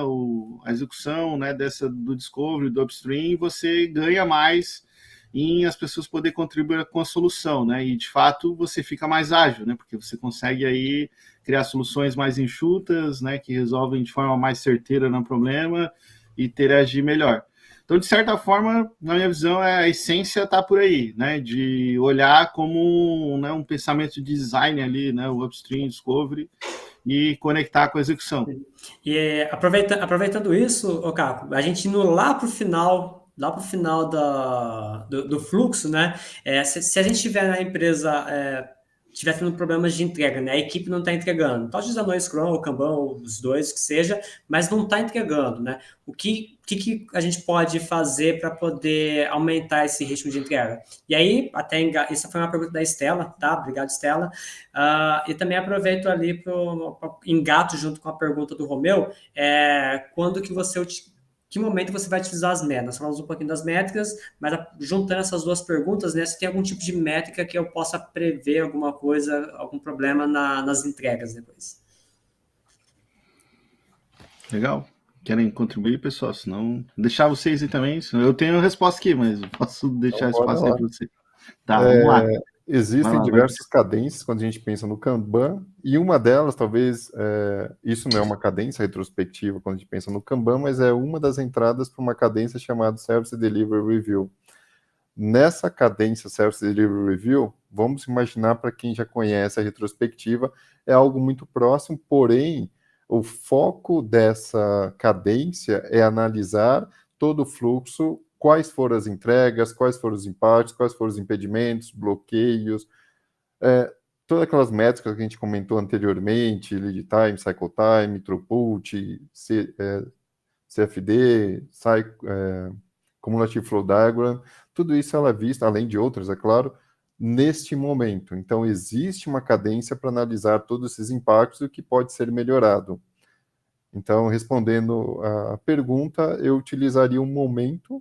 a execução, né, do discovery, do upstream, você ganha mais em as pessoas poderem contribuir com a solução, né, e de fato você fica mais ágil, né, porque você consegue aí criar soluções mais enxutas, né, que resolvem de forma mais certeira no problema e interagir melhor. Então, de certa forma, na minha visão, a essência está por aí, né, de olhar como, né, um pensamento de design ali, né, o upstream, discovery, e conectar com a execução. E aproveitando isso, Caco, a gente indo lá para o final do fluxo, né, se a gente tiver na empresa estiver tendo problemas de entrega, né? A equipe não está entregando. Pode usar no Scrum, ou Kanban, ou os dois, que seja, mas não está entregando, né? O que a gente pode fazer para poder aumentar esse ritmo de entrega? E aí, essa foi uma pergunta da Estela, tá? Obrigado, Estela. E também aproveito ali engato junto com a pergunta do Romeu, quando que que momento você vai utilizar as métricas? Nós falamos um pouquinho das métricas, mas juntando essas duas perguntas, né, se tem algum tipo de métrica que eu possa prever alguma coisa, algum problema nas entregas depois. Legal. Querem contribuir, pessoal? Senão, deixar vocês aí também. Eu tenho a resposta aqui, mas eu posso deixar Então, espaço bora aí lá. para você. Tá, vamos lá. Vai Existem lá, diversas cadências quando a gente pensa no Kanban, e uma delas, talvez, isso não é uma cadência retrospectiva quando a gente pensa no Kanban, mas é uma das entradas para uma cadência chamada Service Delivery Review. Nessa cadência Service Delivery Review, vamos imaginar, para quem já conhece a retrospectiva, é algo muito próximo, porém, o foco dessa cadência é analisar todo o fluxo, quais foram as entregas, quais foram os impactos, quais foram os impedimentos, bloqueios, todas aquelas métricas que a gente comentou anteriormente, lead time, cycle time, throughput, CFD, Cumulative Flow Diagram, tudo isso ela é vista, além de outras, é claro, neste momento. Então, existe uma cadência para analisar todos esses impactos e o que pode ser melhorado. Então, respondendo a pergunta, eu utilizaria um momento,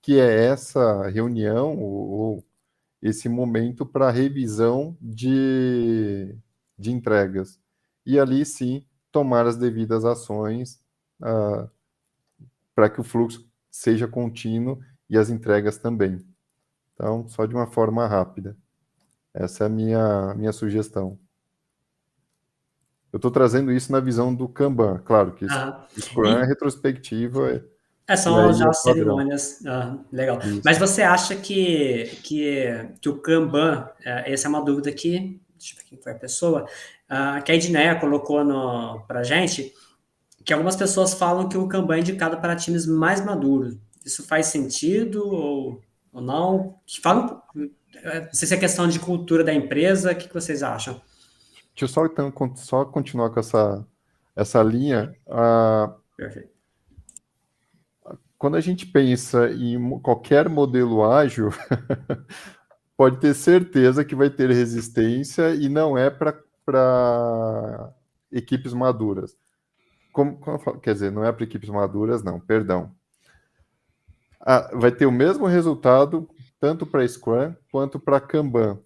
que é essa reunião, ou esse momento para revisão de entregas. E ali, sim, tomar as devidas ações para que o fluxo seja contínuo e as entregas também. Então, só de uma forma rápida. Essa é a minha sugestão. Eu estou trazendo isso na visão do Kanban. Claro que Scrum é retrospectiva. São já as padrão. cerimônias. Legal. Isso. Mas você acha que o Kanban, essa é uma dúvida aqui, deixa eu ver quem foi a pessoa, que a Edneia colocou para a gente, que algumas pessoas falam que o Kanban é indicado para times mais maduros. Isso faz sentido ou não? Falam, não sei se é questão de cultura da empresa, o que vocês acham? Deixa eu só continuar com essa linha. Perfeito. Quando a gente pensa em qualquer modelo ágil, pode ter certeza que vai ter resistência e não é para equipes maduras. Quer dizer, não é para equipes maduras, não, perdão. Vai ter o mesmo resultado tanto para Scrum quanto para Kanban.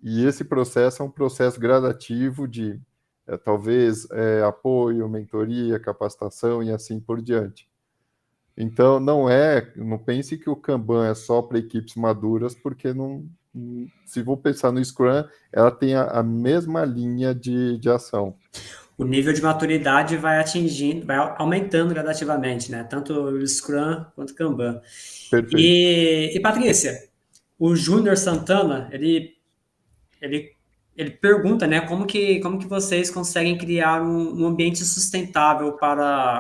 E esse processo é um processo gradativo de talvez apoio, mentoria, capacitação e assim por diante. Então, não pense que o Kanban é só para equipes maduras, porque se vou pensar no Scrum, ela tem a mesma linha de ação. O nível de maturidade vai aumentando gradativamente, né? Tanto o Scrum quanto o Kanban. Perfeito. E Patrícia, o Júnior Santana, ele pergunta, né, como que vocês conseguem criar um ambiente sustentável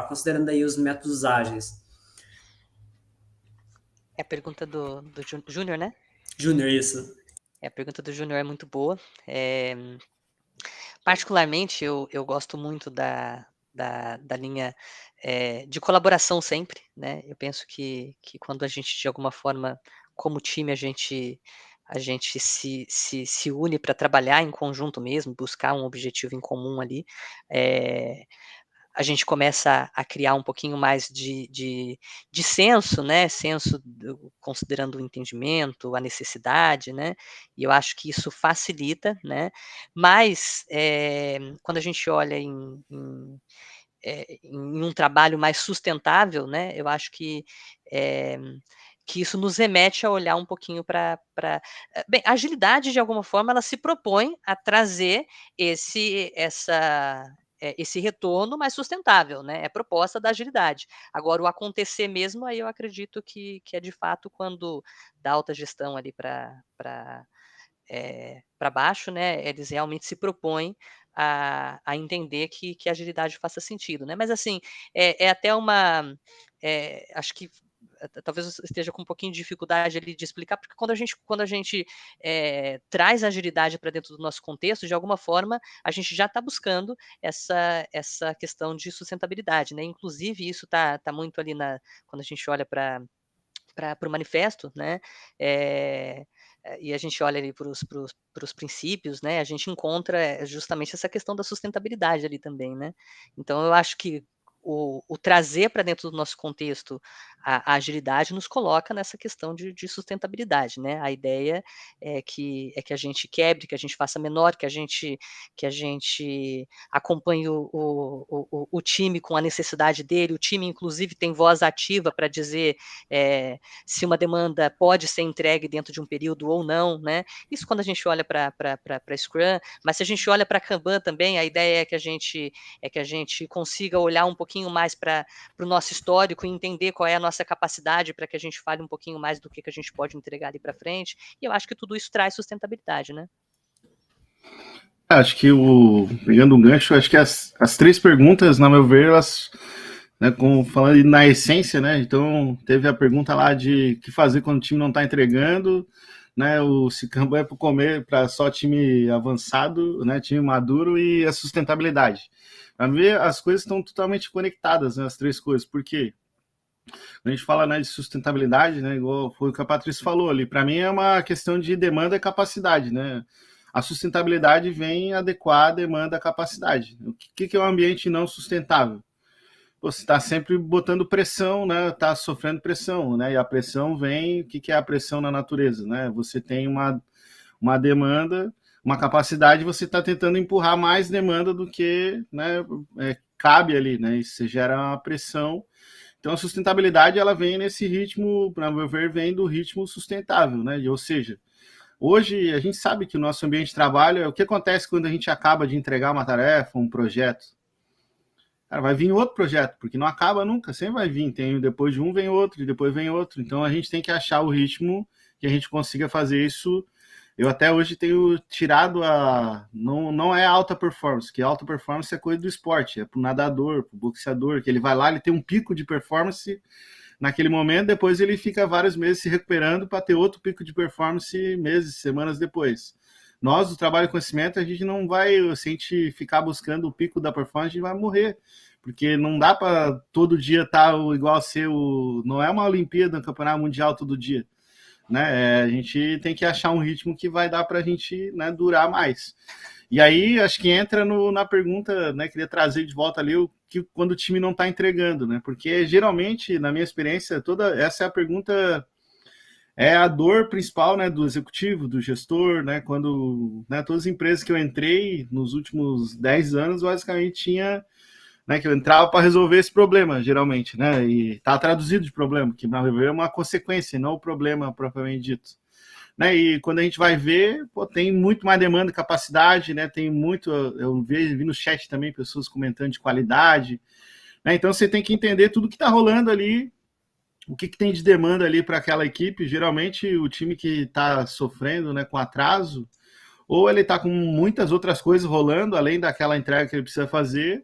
considerando aí os métodos ágeis? É a pergunta do Júnior, né? Júnior, isso. A pergunta do Júnior é muito boa. Particularmente, eu gosto muito da linha de colaboração sempre, né? Eu penso que quando a gente, de alguma forma, como time, a gente se une para trabalhar em conjunto mesmo, buscar um objetivo em comum ali, a gente começa a criar um pouquinho mais de senso, né? Senso considerando o entendimento, a necessidade, né? E eu acho que isso facilita, né? Mas quando a gente olha em um trabalho mais sustentável, né? Eu acho que isso nos remete a olhar um pouquinho para... Bem, a agilidade, de alguma forma, ela se propõe a trazer esse retorno mais sustentável, né? É proposta da agilidade. Agora, o acontecer mesmo, aí eu acredito que é de fato quando da alta gestão ali para baixo, né? Eles realmente se propõem a entender que a agilidade faça sentido, né? Mas assim, até uma... acho que talvez eu esteja com um pouquinho de dificuldade ali de explicar, porque quando a gente traz agilidade para dentro do nosso contexto, de alguma forma, a gente já está buscando essa questão de sustentabilidade, né? Inclusive, isso tá muito ali quando a gente olha para o manifesto, né? E a gente olha ali para os princípios, né? A gente encontra justamente essa questão da sustentabilidade ali também, né? Então, eu acho que o trazer para dentro do nosso contexto a agilidade nos coloca nessa questão de sustentabilidade, né? A ideia é que a gente quebre, que a gente faça menor, que a gente acompanhe o time com a necessidade dele, o time, inclusive, tem voz ativa para dizer se uma demanda pode ser entregue dentro de um período ou não, né? Isso quando a gente olha para Scrum, mas se a gente olha para Kanban também, a ideia é que a gente consiga olhar um pouquinho mais para o nosso histórico e entender qual é a nossa capacidade para que a gente fale um pouquinho mais do que a gente pode entregar ali para frente. E eu acho que tudo isso traz sustentabilidade, né? Acho que pegando um gancho, acho que as 3 perguntas, na meu ver, elas, né, falando na essência, né? Então, teve a pergunta lá de o que fazer quando o time não está entregando, né? Se Kanban é para só time avançado, né? Time maduro, e a sustentabilidade. Para ver, as coisas estão totalmente conectadas, né? As 3 coisas. Por quê? Quando a gente fala, né, de sustentabilidade, né? Igual foi o que a Patrícia falou ali. Para mim é uma questão de demanda e capacidade, né? A sustentabilidade vem adequar a demanda à capacidade. O que é um ambiente não sustentável? Você está sempre botando pressão, né? Está sofrendo pressão, né? E a pressão vem. O que é a pressão na natureza, né? Você tem uma demanda, uma capacidade, você está tentando empurrar mais demanda do que, né, cabe ali, né? Isso gera uma pressão. Então a sustentabilidade, ela vem nesse ritmo, para meu ver, vem do ritmo sustentável, né? Ou seja, hoje a gente sabe que o nosso ambiente de trabalho é o que acontece quando a gente acaba de entregar uma tarefa, um projeto. Cara, vai vir outro projeto, porque não acaba nunca, sempre vai vir. Depois de um vem outro, e depois vem outro. Então a gente tem que achar o ritmo que a gente consiga fazer isso. Eu até hoje tenho tirado não é alta performance, que alta performance é coisa do esporte, é pro nadador, pro boxeador, que ele vai lá, ele tem um pico de performance naquele momento, depois ele fica vários meses se recuperando para ter outro pico de performance meses, semanas depois. Nós, do trabalho e conhecimento, a gente não vai, se a gente ficar buscando o pico da performance, a gente vai morrer, porque não dá para todo dia estar igual a ser não é uma Olimpíada, um campeonato mundial todo dia, né? A gente tem que achar um ritmo que vai dar para a gente, né, durar mais. E aí, acho que entra na pergunta, né, queria trazer de volta ali quando o time não está entregando, né? Porque geralmente, na minha experiência, essa é a pergunta, é a dor principal, né, do executivo, do gestor, né? Quando, né, todas as empresas que eu entrei nos últimos 10 anos, basicamente tinha, né, que eu entrava para resolver esse problema, geralmente, né? E está traduzido de problema, que na verdade é uma consequência, não o problema propriamente dito. Né, e quando a gente vai ver, tem muito mais demanda e capacidade, né? Tem muito, eu vi no chat também pessoas comentando de qualidade, né? Então você tem que entender tudo que está rolando ali, o que tem de demanda ali para aquela equipe. Geralmente o time que está sofrendo, né, com atraso, ou ele está com muitas outras coisas rolando além daquela entrega que ele precisa fazer,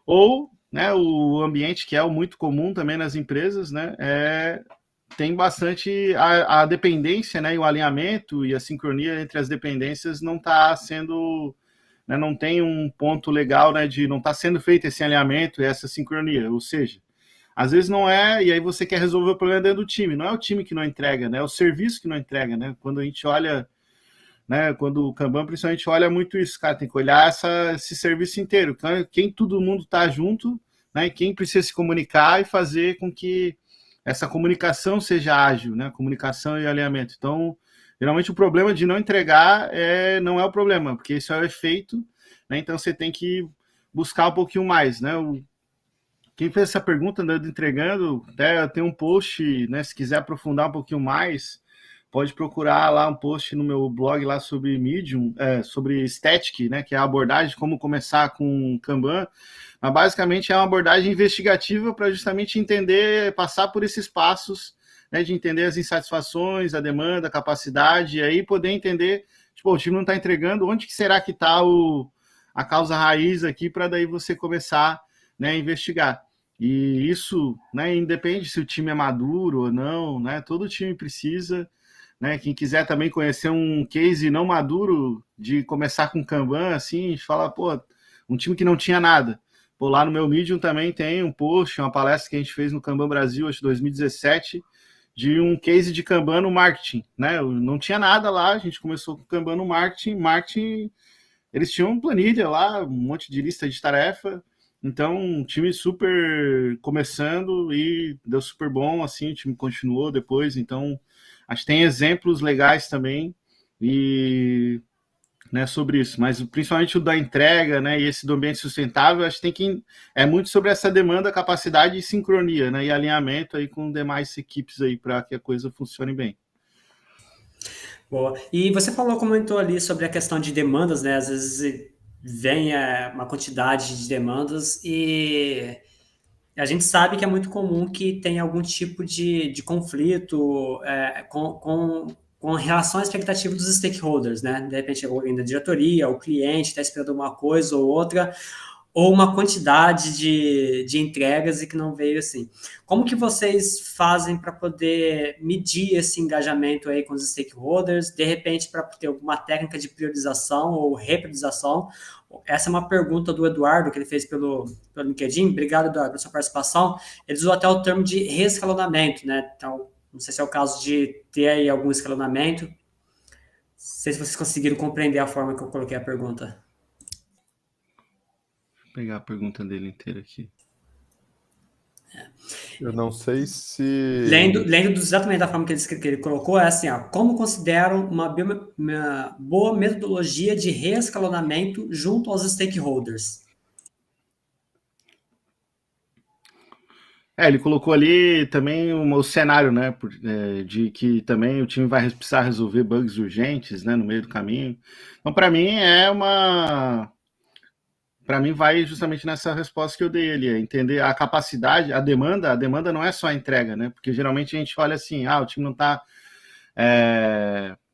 ou, né, o ambiente que é muito comum também nas empresas, né, tem bastante a dependência, né, e o alinhamento e a sincronia entre as dependências não está sendo, né, não tem um ponto legal, né, de não está sendo feito esse alinhamento e essa sincronia. Ou seja, às vezes não é, e aí você quer resolver o problema dentro do time. Não é o time que não entrega, né, é o serviço que não entrega, né. Quando a gente olha, né, quando o Kanban principalmente olha muito isso, cara, tem que olhar esse serviço inteiro, quem todo mundo está junto, né, quem precisa se comunicar e fazer com que essa comunicação seja ágil, né? Comunicação e alinhamento. Então, geralmente o problema de não entregar não é o problema, porque isso é o efeito, né? Então você tem que buscar um pouquinho mais, né? Quem fez essa pergunta, andando entregando, até tem um post, né? Se quiser aprofundar um pouquinho mais, pode procurar lá um post no meu blog lá sobre Medium, sobre Static, né? Que é a abordagem de como começar com Kanban. Mas basicamente é uma abordagem investigativa para justamente entender, passar por esses passos, né, de entender as insatisfações, a demanda, a capacidade, e aí poder entender, tipo, o time não está entregando, onde que será que está a causa raiz aqui, para daí você começar, né, a investigar. E isso, né, independe se o time é maduro ou não, né, todo time precisa, né, quem quiser também conhecer um case não maduro de começar com Kanban, assim, a gente fala, pô, um time que não tinha nada. Pô, lá no meu Medium também tem um post, uma palestra que a gente fez no Kanban Brasil, acho que 2017, de um case de Kanban no marketing, né, não tinha nada lá, a gente começou com Kanban no marketing, eles tinham planilha lá, um monte de lista de tarefa. Então, um time super começando e deu super bom, assim, o time continuou depois. Então, acho que tem exemplos legais também e, né, sobre isso. Mas principalmente o da entrega, né, e esse do ambiente sustentável, acho que é muito sobre essa demanda, capacidade e sincronia, né, e alinhamento aí com demais equipes aí para que a coisa funcione bem. Boa. E você comentou ali sobre a questão de demandas, né? Às vezes vem uma quantidade de demandas e a gente sabe que é muito comum que tenha algum tipo de conflito com relação à expectativa dos stakeholders, né? De repente, alguém da diretoria, o cliente está esperando uma coisa ou outra, ou uma quantidade de entregas e que não veio assim. Como que vocês fazem para poder medir esse engajamento aí com os stakeholders, de repente para ter alguma técnica de priorização ou repriorização? Essa é uma pergunta do Eduardo, que ele fez pelo LinkedIn. Obrigado, Eduardo, pela sua participação. Ele usou até o termo de reescalonamento, né? Então, não sei se é o caso de ter aí algum escalonamento. Não sei se vocês conseguiram compreender a forma que eu coloquei a pergunta. Vou pegar a pergunta dele inteira aqui. Eu não sei se... Lendo exatamente da forma que ele colocou, é assim, ó, como consideram uma boa metodologia de reescalonamento junto aos stakeholders? Ele colocou ali também o cenário, né, de que também o time vai precisar resolver bugs urgentes, né, no meio do caminho. Então, para mim, vai justamente nessa resposta que eu dei ali, entender a capacidade, a demanda não é só a entrega, né, porque geralmente a gente olha assim, o time não está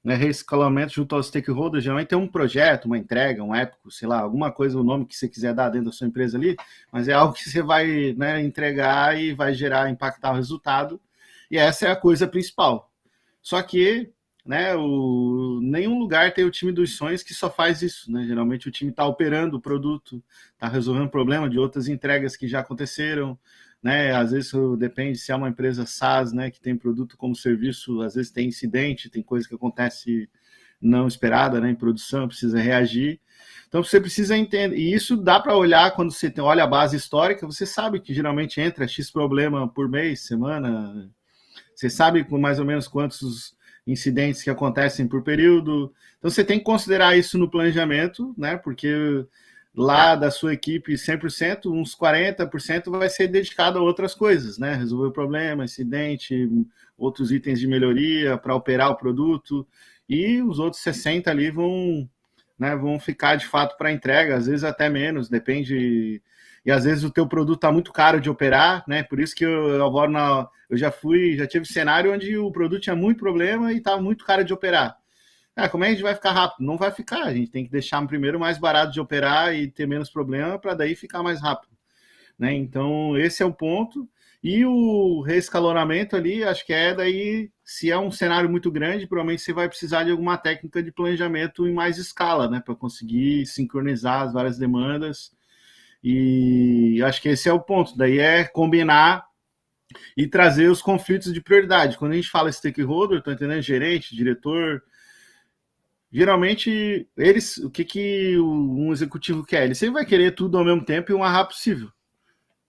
reescalonamento junto aos stakeholders, geralmente tem um projeto, uma entrega, um épico, sei lá, alguma coisa, o nome que você quiser dar dentro da sua empresa ali, mas é algo que você vai, né, entregar e vai impactar o resultado, e essa é a coisa principal. Só que, né, nenhum lugar tem o time dos sonhos que só faz isso, né? Geralmente o time está operando o produto, está resolvendo problema de outras entregas que já aconteceram, né? Às vezes depende se é uma empresa SaaS, né, que tem produto como serviço, às vezes tem incidente, tem coisa que acontece não esperada, né, em produção, precisa reagir. Então você precisa entender, e isso dá para olhar quando você olha a base histórica, você sabe que geralmente entra X problema por mês, semana, você sabe mais ou menos quantos incidentes que acontecem por período. Então você tem que considerar isso no planejamento, né, porque lá da sua equipe 100%, uns 40% vai ser dedicado a outras coisas, né? Resolver o problema, incidente, outros itens de melhoria para operar o produto, e os outros 60% ali vão ficar de fato para entrega, às vezes até menos, depende. E às vezes o teu produto está muito caro de operar, né? Por isso que eu já tive cenário onde o produto tinha muito problema e estava muito caro de operar. Como é que a gente vai ficar rápido? Não vai ficar, a gente tem que deixar primeiro mais barato de operar e ter menos problema para daí ficar mais rápido, né? Então esse é o ponto. E o reescalonamento ali, acho que daí, se é um cenário muito grande, provavelmente você vai precisar de alguma técnica de planejamento em mais escala, né, para conseguir sincronizar as várias demandas. E acho que esse é o ponto. Daí é combinar e trazer os conflitos de prioridade. Quando a gente fala stakeholder, estou entendendo, gerente, diretor, geralmente o que um executivo quer? Ele sempre vai querer tudo ao mesmo tempo e o mais rápido possível.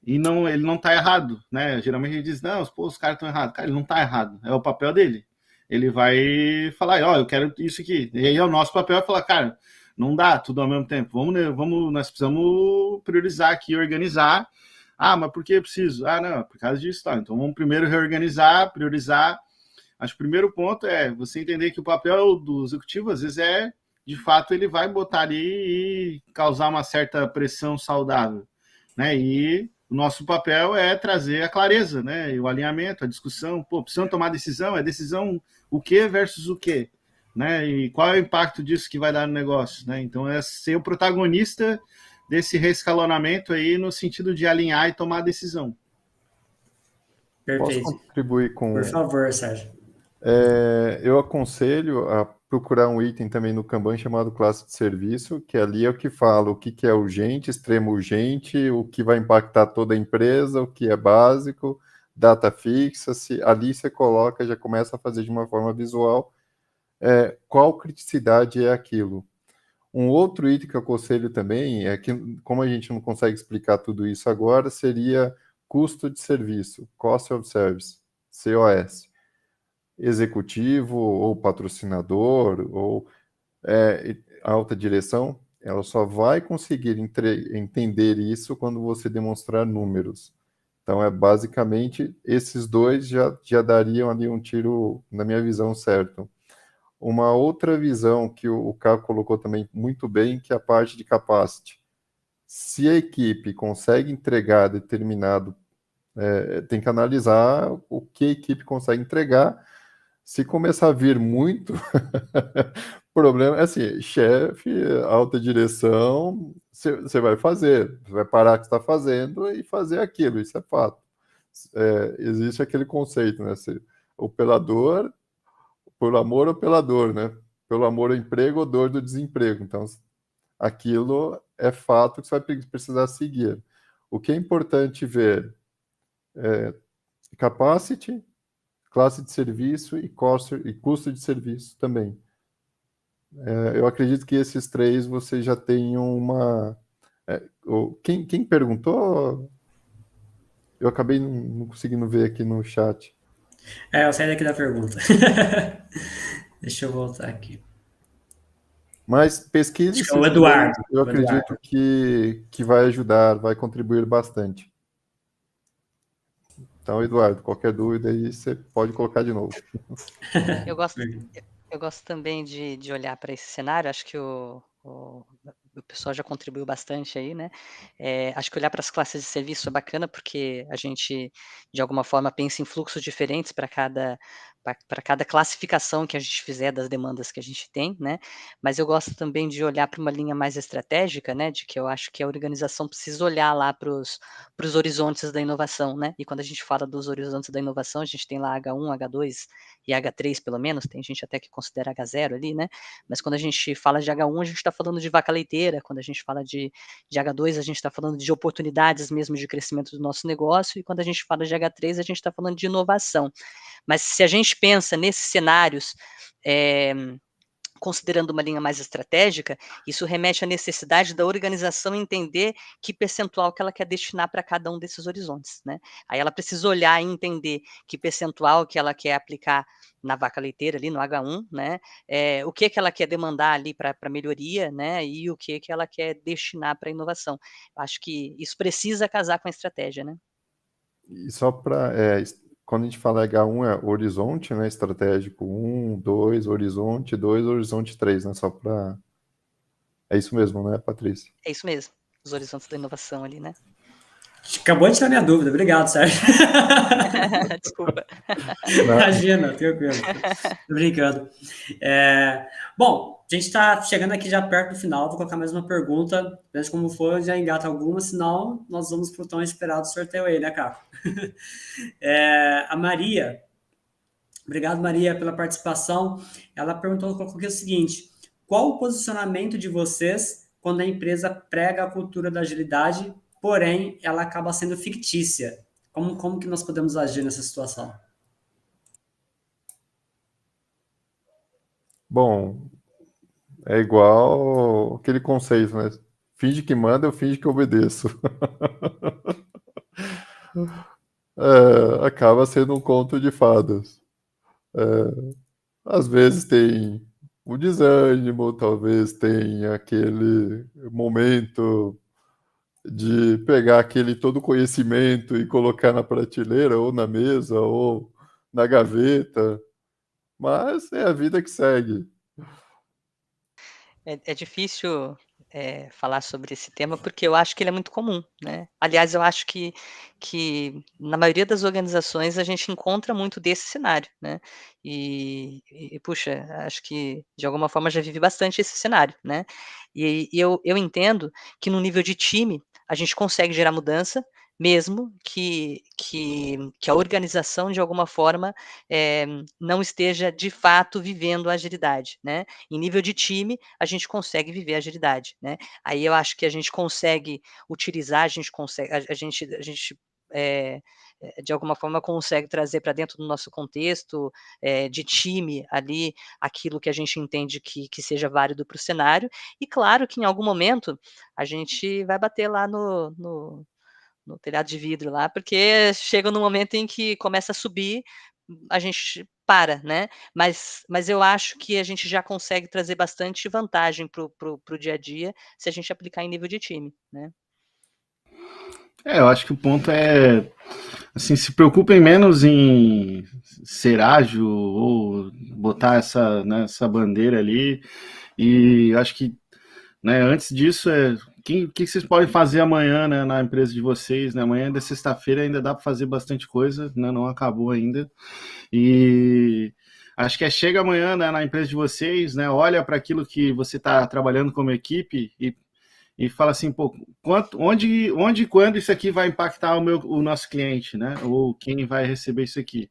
E ele não está errado, né? Geralmente ele diz, não, os caras estão errados. Cara, ele não está errado, é o papel dele. Ele vai falar, eu quero isso aqui. E aí o nosso papel é falar, cara, não dá tudo ao mesmo tempo. Nós precisamos priorizar aqui, organizar. Mas por que eu preciso? Não, por causa disso, tá. Então vamos primeiro reorganizar, priorizar. Acho que o primeiro ponto é você entender que o papel do executivo, às vezes, de fato, ele vai botar ali e causar uma certa pressão saudável, né? E o nosso papel é trazer a clareza, né? E o alinhamento, a discussão. Precisamos tomar decisão, é decisão o que versus o quê, né? E qual é o impacto disso que vai dar no negócio, né? Então, é ser o protagonista desse reescalonamento aí no sentido de alinhar e tomar decisão, Perfeito. Posso contribuir com... Por favor, Sérgio. Eu aconselho a procurar um item também no Kanban chamado classe de serviço, que ali é o que fala o que é urgente, extremo urgente, o que vai impactar toda a empresa, o que é básico, data fixa. Ali você coloca, já começa a fazer de uma forma visual qual criticidade é aquilo. Um outro item que eu aconselho também é que, como a gente não consegue explicar tudo isso agora, seria custo de serviço, Cost of Service, COS. Executivo ou patrocinador ou alta direção, ela só vai conseguir entender isso quando você demonstrar números. Então, basicamente, esses dois já dariam ali um tiro, na minha visão, certo. Uma outra visão que o Caco colocou também muito bem, que é a parte de capacity. Se a equipe consegue entregar determinado, tem que analisar o que a equipe consegue entregar. Se começar a vir muito, problema é assim, chefe, alta direção, você vai fazer, você vai parar o que está fazendo e fazer aquilo, isso é fato. Existe aquele conceito, né? O pelador, por amor ao pelador, né? Pelo amor ao emprego ou dor do desemprego. Então, aquilo é fato que você vai precisar seguir. O que é importante ver capacity, classe de serviço e custo de serviço também. Eu acredito que esses três você já tem uma... Quem perguntou? Eu acabei não conseguindo ver aqui no chat. Eu saí daqui da pergunta. Deixa eu voltar aqui. Mas pesquise Acho que é o Eduardo. eu acredito que vai ajudar, vai contribuir bastante. Então, Eduardo, qualquer dúvida aí, você pode colocar de novo. Eu gosto também de olhar para esse cenário, acho que o pessoal já contribuiu bastante aí, né? Acho que olhar para as classes de serviço é bacana, porque a gente, de alguma forma, pensa em fluxos diferentes para cada classificação que a gente fizer das demandas que a gente tem, né? Mas eu gosto também de olhar para uma linha mais estratégica, né? De que eu acho que a organização precisa olhar lá para os horizontes da inovação, né? E quando a gente fala dos horizontes da inovação, a gente tem lá H1, H2 e H3 pelo menos, tem gente até que considera H0 ali, né? Mas quando a gente fala de H1, a gente está falando de vaca leiteira, quando a gente fala de H2, a gente está falando de oportunidades mesmo de crescimento do nosso negócio, e quando a gente fala de H3, a gente está falando de inovação. Mas se a gente pensa nesses cenários, considerando uma linha mais estratégica, isso remete à necessidade da organização entender que percentual que ela quer destinar para cada um desses horizontes, né? Aí ela precisa olhar e entender que percentual que ela quer aplicar na vaca leiteira, ali no H1, né? O que ela quer demandar ali para melhoria, né? E o que ela quer destinar para inovação. Acho que isso precisa casar com a estratégia, né? E só para... quando a gente fala H1 é horizonte, né? Estratégico 1, 2, horizonte 2, horizonte 3, né? Só para... É isso mesmo, né, Patrícia? É isso mesmo, os horizontes da inovação ali, né? Acabou de tirar minha dúvida. Obrigado, Sérgio. Desculpa. Imagina, tranquilo. Tô brincando. Bom, a gente está chegando aqui já perto do final. Vou colocar mais uma pergunta. Veja como for, já engata alguma, senão nós vamos para o tão esperado sorteio aí, né, Caco? A Maria. Obrigado, Maria, pela participação. Ela colocou aqui o seguinte: qual o posicionamento de vocês quando a empresa prega a cultura da agilidade, porém ela acaba sendo fictícia? Como que nós podemos agir nessa situação? Bom, é igual aquele conceito, né? Finge que manda, eu finge que obedeço. Acaba sendo um conto de fadas. Às vezes tem o desânimo, talvez tenha aquele momento de pegar aquele todo conhecimento e colocar na prateleira, ou na mesa, ou na gaveta, mas é a vida que segue. É difícil, falar sobre esse tema, porque eu acho que ele é muito comum, né. Aliás, eu acho que na maioria das organizações a gente encontra muito desse cenário, né. Puxa, acho que de alguma forma já vivi bastante esse cenário, né. E eu entendo que no nível de time, a gente consegue gerar mudança, mesmo que a organização, de alguma forma, não esteja, de fato, vivendo a agilidade, né. Em nível de time, a gente consegue viver a agilidade, né. Aí eu acho que a gente consegue utilizar, a gente, de alguma forma, consegue trazer para dentro do nosso contexto, de time ali, aquilo que a gente entende que seja válido para o cenário. E claro que em algum momento a gente vai bater lá no telhado de vidro lá, porque chega no momento em que começa a subir, a gente para, né. Mas eu acho que a gente já consegue trazer bastante vantagem para o dia a dia, se a gente aplicar em nível de time, né. Eu acho que o ponto é, assim, se preocupem menos em ser ágil ou botar essa, né, essa bandeira ali. E acho que, né, antes disso, o que vocês podem fazer amanhã, né, na empresa de vocês, né? Amanhã é sexta-feira, ainda dá para fazer bastante coisa, né? Não acabou ainda. E acho que chega amanhã, né, na empresa de vocês, né? Olha para aquilo que você está trabalhando como equipe e fala assim, pô, onde e quando isso aqui vai impactar o nosso cliente, né? Ou quem vai receber isso aqui.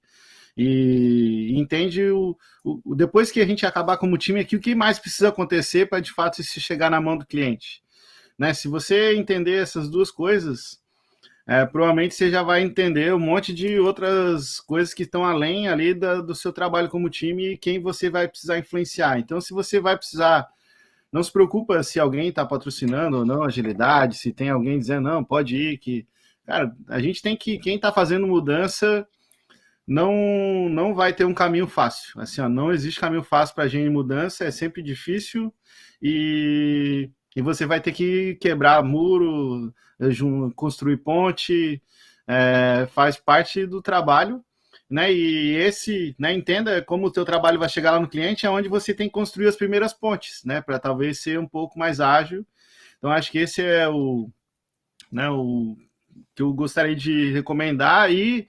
E entende depois que a gente acabar como time aqui, o que mais precisa acontecer para de fato isso chegar na mão do cliente. Né? Se você entender essas duas coisas, provavelmente você já vai entender um monte de outras coisas que estão além ali do seu trabalho como time e quem você vai precisar influenciar. Então, se você vai precisar, não se preocupa se alguém está patrocinando ou não agilidade, se tem alguém dizendo, não, pode ir, que... Cara, a gente tem que... Quem está fazendo mudança não vai ter um caminho fácil. Assim, ó, não existe caminho fácil para a gente em mudança, é sempre difícil e você vai ter que quebrar muro, construir ponte, faz parte do trabalho, né? E né, entenda como o teu trabalho vai chegar lá no cliente, é onde você tem que construir as primeiras pontes, né? Para talvez ser um pouco mais ágil. Então, acho que esse é o que eu gostaria de recomendar. E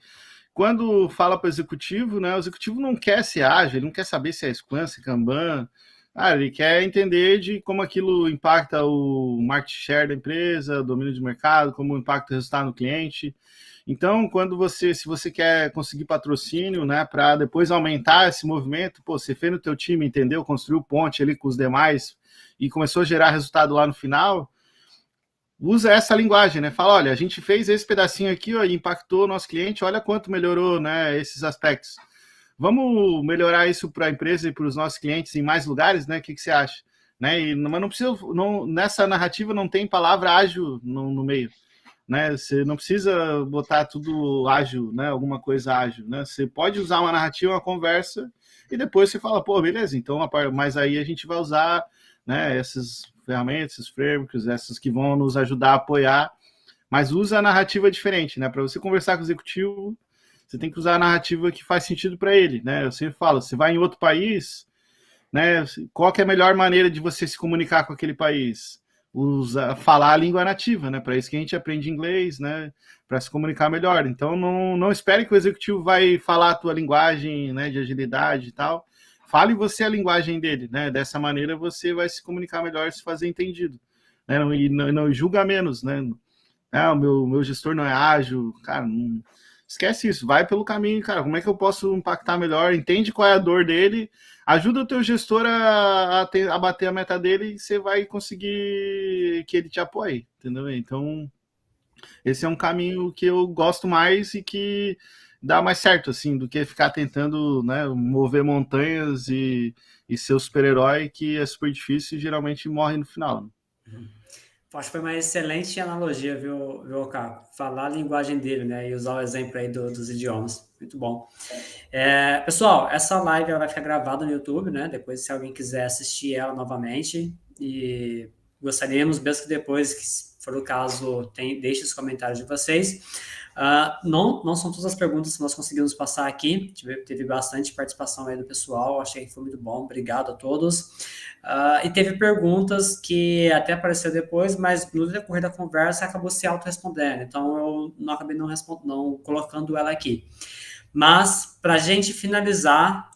quando fala para o executivo, né, o executivo não quer ser ágil, ele não quer saber se é Scrum, se é Kanban, ele quer entender de como aquilo impacta o market share da empresa, o domínio de mercado, como impacta o resultado no cliente. Então, se você quer conseguir patrocínio, né, para depois aumentar esse movimento, você fez no teu time, entendeu, construiu ponte ali com os demais e começou a gerar resultado lá no final, usa essa linguagem, né? Fala, olha, a gente fez esse pedacinho aqui, ó, e impactou o nosso cliente, olha quanto melhorou, né, esses aspectos. Vamos melhorar isso para a empresa e para os nossos clientes em mais lugares, né? O que você acha? Né? Mas não precisa, nessa narrativa não tem palavra ágil no meio, né? Você não precisa botar tudo ágil, né? Alguma coisa ágil, né? Você pode usar uma narrativa, uma conversa e depois você fala, pô, beleza, então, mas aí a gente vai usar, né, essas ferramentas, esses frameworks, essas que vão nos ajudar a apoiar, mas usa a narrativa diferente, né? Para você conversar com o executivo, você tem que usar a narrativa que faz sentido para ele, né? Eu sempre falo, você vai em outro país, né? Qual que é a melhor maneira de você se comunicar com aquele país? Falar a língua nativa, né? Para isso que a gente aprende inglês, né? Para se comunicar melhor. Então, não espere que o executivo vai falar a tua linguagem, né, de agilidade e tal. Fale você a linguagem dele, né? Dessa maneira você vai se comunicar melhor e se fazer entendido, né? E não julga menos, né? O meu gestor não é ágil, cara, não... Esquece isso, vai pelo caminho, cara. Como é que eu posso impactar melhor? Entende qual é a dor dele, ajuda o teu gestor a bater a meta dele e você vai conseguir que ele te apoie, entendeu? Então, esse é um caminho que eu gosto mais e que dá mais certo, assim, do que ficar tentando, né, mover montanhas e ser o super-herói, que é super difícil e geralmente morre no final. Acho que foi uma excelente analogia, viu, Caco? Falar a linguagem dele, né? E usar o exemplo aí dos idiomas. Muito bom. Pessoal, essa live ela vai ficar gravada no YouTube, né? Depois, se alguém quiser assistir ela novamente, e gostaríamos, mesmo que depois, que se for o caso, deixe os comentários de vocês. Não são todas as perguntas que nós conseguimos passar aqui, teve bastante participação aí do pessoal, achei que foi muito bom, obrigado a todos. E teve perguntas que até apareceu depois, mas no decorrer da conversa acabou se auto-respondendo, então eu não acabei não colocando ela aqui. Mas, para a gente finalizar,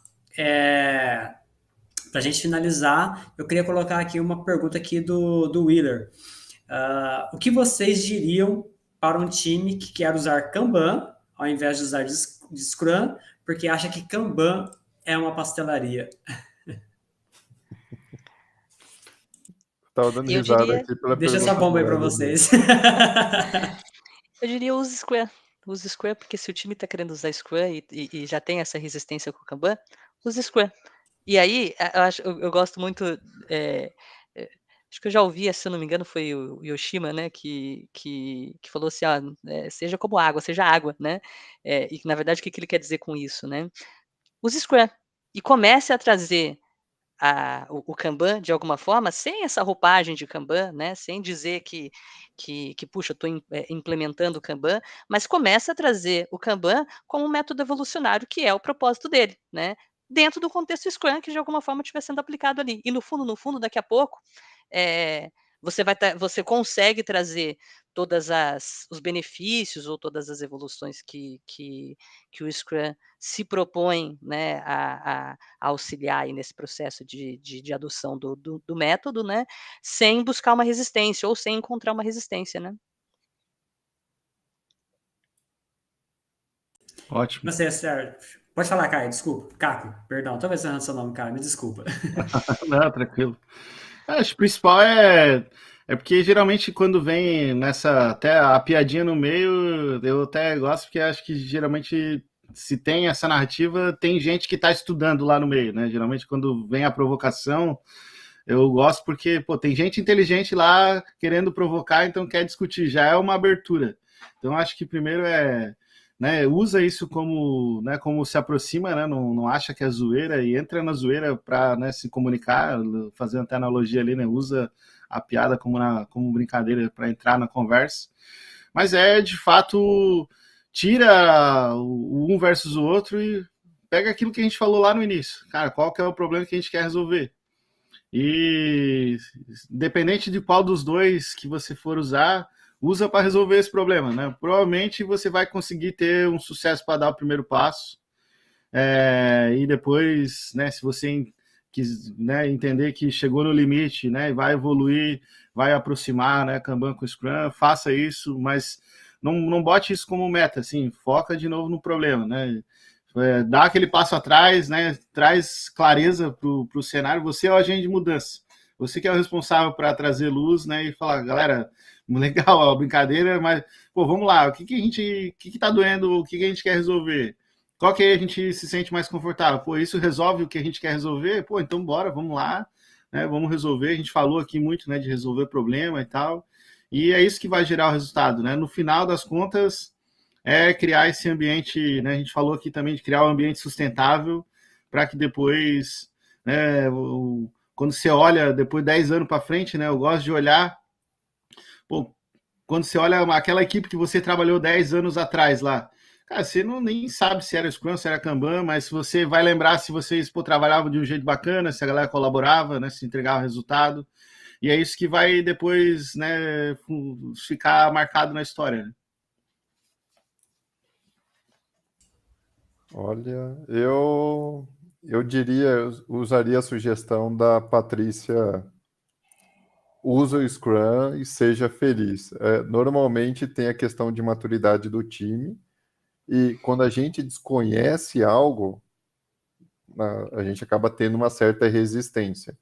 eu queria colocar aqui uma pergunta aqui do Wheeler. O que vocês diriam para um time que quer usar Kanban ao invés de usar de Scrum, porque acha que Kanban é uma pastelaria. Tava dando Eu risada diria, aqui pela Deixa essa pergunta bomba do aí para Wesley. vocês. eu diria use Scrum. Use Scrum, porque se o time está querendo usar Scrum e já tem essa resistência com o Kanban, use Scrum. E aí, eu gosto muito. Acho que eu já ouvi, se eu não me engano, foi o Yoshima, né, que falou assim: seja como água, seja água, né? E na verdade, o que ele quer dizer com isso, né? Use Scrum e comece a trazer o Kanban de alguma forma, sem essa roupagem de Kanban, né, sem dizer que puxa, eu estou implementando o Kanban, mas começa a trazer o Kanban como um método evolucionário, que é o propósito dele, né, dentro do contexto Scrum, que de alguma forma estiver sendo aplicado ali. E no fundo, daqui a pouco, eh, você consegue trazer todas os benefícios ou todas as evoluções que o Scrum se propõe, né, a auxiliar aí nesse processo de adoção do método, né, sem buscar uma resistência ou sem encontrar uma resistência, né. Ótimo. Você, Sérgio. Pode falar, Caio, desculpa. Caco, perdão, talvez errando seu nome, Caio, me desculpa. Não, tranquilo. Acho que o principal é porque geralmente quando vem nessa até a piadinha no meio, eu até gosto porque acho que geralmente se tem essa narrativa, tem gente que está estudando lá no meio, né? Geralmente quando vem a provocação, eu gosto porque, pô, tem gente inteligente lá querendo provocar, então quer discutir, já é uma abertura. Então acho que primeiro né, usa isso como, né, como se aproxima, né, não acha que é zoeira e entra na zoeira para, né, se comunicar, fazendo até analogia ali, né, usa a piada como brincadeira para entrar na conversa. Mas de fato, tira o um versus o outro e pega aquilo que a gente falou lá no início. Cara, qual que é o problema que a gente quer resolver? E independente de qual dos dois que você for usar, usa para resolver esse problema, né? Provavelmente você vai conseguir ter um sucesso para dar o primeiro passo, e depois, né, se você né, entender que chegou no limite, né, vai evoluir, vai aproximar, né, Kanban com Scrum, faça isso, mas não bote isso como meta, assim, foca de novo no problema, né? Dá aquele passo atrás, né? Traz clareza para o cenário. Você é o agente de mudança. Você que é o responsável para trazer luz, né? E falar, galera, legal a brincadeira, mas pô, vamos lá. O que está doendo? O que a gente quer resolver? Qual que a gente se sente mais confortável? Pô, isso resolve o que a gente quer resolver? Pô, então bora, vamos lá, né? Vamos resolver. A gente falou aqui muito, né, de resolver problema e tal. E é isso que vai gerar o resultado, né? No final das contas, criar esse ambiente, né? A gente falou aqui também de criar um ambiente sustentável para que depois, né, quando você olha depois 10 anos para frente, né? Eu gosto de olhar, pô, quando você olha aquela equipe que você trabalhou 10 anos atrás lá, cara, você nem sabe se era Scrum, se era Kanban, mas você vai lembrar se vocês trabalhavam de um jeito bacana, se a galera colaborava, né, se entregava resultado. E é isso que vai depois, né, ficar marcado na história, né? Olha, eu diria, eu usaria a sugestão da Patrícia, usa o Scrum e seja feliz. Normalmente tem a questão de maturidade do time, e quando a gente desconhece algo, a gente acaba tendo uma certa resistência.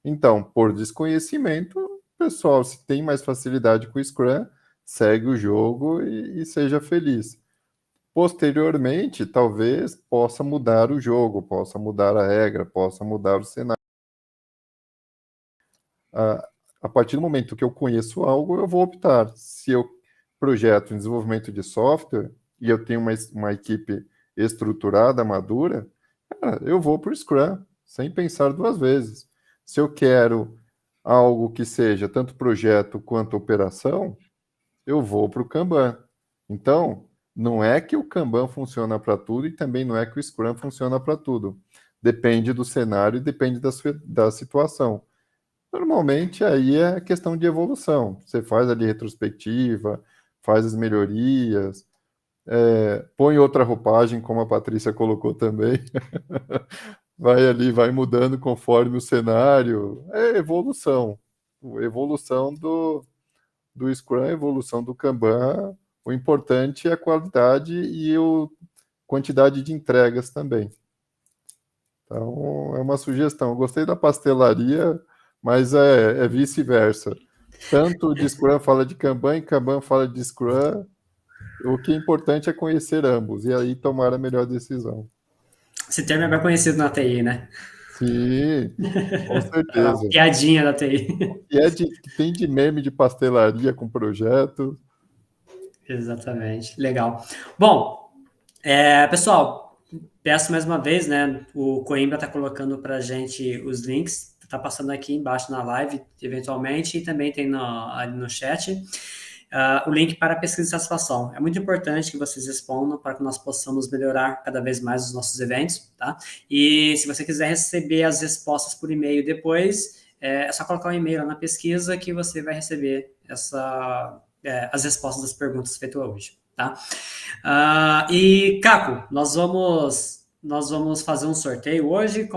Então, por desconhecimento, pessoal, se tem mais facilidade com o Scrum, segue o jogo e seja feliz. Posteriormente, talvez possa mudar o jogo, possa mudar a regra, possa mudar o cenário. A partir do momento que eu conheço algo, eu vou optar. Se eu projeto em desenvolvimento de software e eu tenho uma equipe estruturada, madura, cara, eu vou para o Scrum, sem pensar duas vezes. Se eu quero algo que seja tanto projeto quanto operação, eu vou para o Kanban. Então, não é que o Kanban funciona para tudo e também não é que o Scrum funciona para tudo. Depende do cenário e depende da situação. Normalmente, aí é questão de evolução. Você faz ali retrospectiva, faz as melhorias, põe outra roupagem, como a Patrícia colocou também. Vai ali, vai mudando conforme o cenário. É evolução. Evolução do Scrum, evolução do Kanban, O importante é a qualidade e a quantidade de entregas também. Então, é uma sugestão. Eu gostei da pastelaria, mas é vice-versa. Tanto de Scrum fala de Kanban e Kanban fala de Scrum. O que é importante é conhecer ambos e aí tomar a melhor decisão. Esse termo é bem conhecido na TI, né? Sim, com Aquela certeza. piadinha da TI. Que tem de meme de pastelaria com projeto. Exatamente, legal. Bom, pessoal, peço mais uma vez, né? O Coimbra está colocando para a gente os links, está passando aqui embaixo na live, eventualmente, e também tem ali no chat. O link para a pesquisa de satisfação. É muito importante que vocês respondam para que nós possamos melhorar cada vez mais os nossos eventos, tá? E se você quiser receber as respostas por e-mail depois, é só colocar um e-mail lá na pesquisa que você vai receber as respostas das perguntas feitas hoje, tá? E, Caco, nós vamos fazer um sorteio hoje,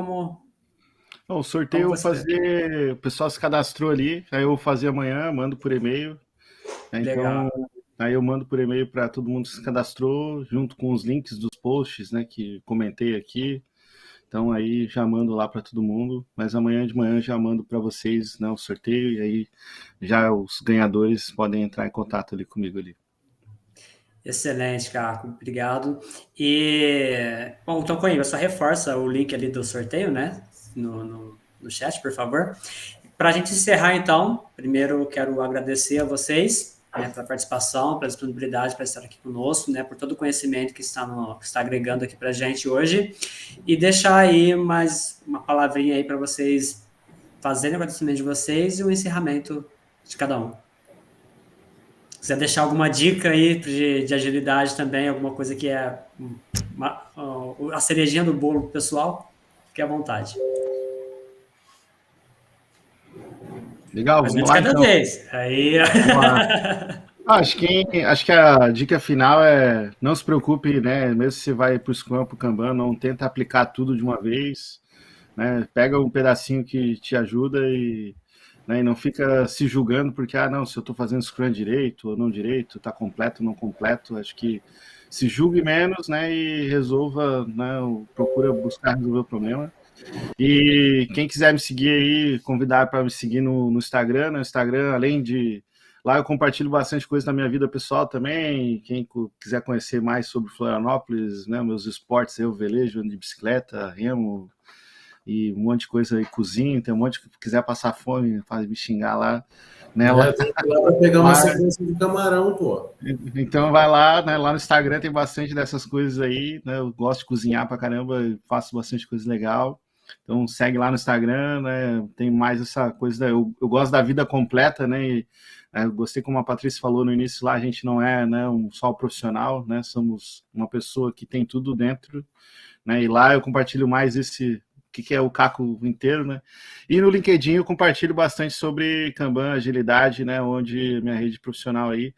O sorteio eu vou fazer, o pessoal se cadastrou ali, aí eu vou fazer amanhã, mando por e-mail. Então, aí eu mando por e-mail para todo mundo que se cadastrou, junto com os links dos posts, né, que comentei aqui. Então, aí já mando lá para todo mundo, mas amanhã de manhã já mando para vocês, né, o sorteio, e aí já os ganhadores podem entrar em contato ali comigo ali. Excelente, Caco, obrigado. Bom, então, Coimbra, só reforça o link ali do sorteio, né, no chat, por favor. Para a gente encerrar, então, primeiro eu quero agradecer a vocês, né, pela participação, pela disponibilidade para estar aqui conosco, né, por todo o conhecimento que está agregando aqui para a gente hoje, e deixar aí mais uma palavrinha aí para vocês fazerem o agradecimento de vocês e o encerramento de cada um. Se quiser deixar alguma dica aí de agilidade também, alguma coisa que é a cerejinha do bolo pessoal, fique à vontade. Legal, Mas vamos lá, então. Vez. Aí... Acho que a dica final é não se preocupe, né? Mesmo se você vai para o Scrum, para o Kanban, não tenta aplicar tudo de uma vez, né? Pega um pedacinho que te ajuda e não fica se julgando porque, não, se eu estou fazendo Scrum direito ou não direito, está completo ou não completo. Acho que se julgue menos, né? E resolva, né? Procura buscar resolver o problema. E quem quiser me seguir aí, convidar para me seguir no Instagram. No Instagram, além de... Lá eu compartilho bastante coisa da minha vida pessoal também. Quem quiser conhecer mais sobre Florianópolis, né, meus esportes, eu velejo, ando de bicicleta, remo e um monte de coisa aí, cozinho. Tem um monte que quiser passar fome, faz me xingar lá. Né, lá para pegar uma sequência de camarão, pô. Então vai lá, né? Lá no Instagram tem bastante dessas coisas aí. Né, eu gosto de cozinhar pra caramba, faço bastante coisa legal. Então segue lá no Instagram, né? Tem mais essa coisa. Eu gosto da vida completa, né? E, eu gostei como a Patrícia falou no início lá, a gente não é, né, só um profissional, né? Somos uma pessoa que tem tudo dentro, né? E lá eu compartilho mais o que é o Caco inteiro, né? E no LinkedIn eu compartilho bastante sobre Kanban, agilidade, né? Onde minha rede profissional aí.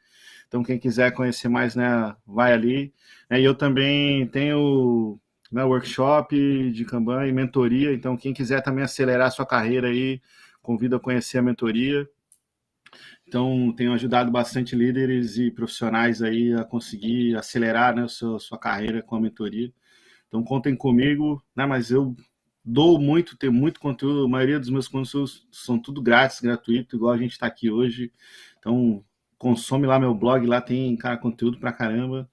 Então quem quiser conhecer mais, né, vai ali. E eu também tenho workshop de Kanban e mentoria, então quem quiser também acelerar a sua carreira aí, convido a conhecer a mentoria. Então, tenho ajudado bastante líderes e profissionais aí a conseguir acelerar, né, sua carreira com a mentoria. Então, contem comigo, né, mas eu dou muito, tenho muito conteúdo, a maioria dos meus conteúdos são tudo grátis, gratuito, igual a gente está aqui hoje. Então, consome lá meu blog, lá tem, cara, conteúdo pra caramba,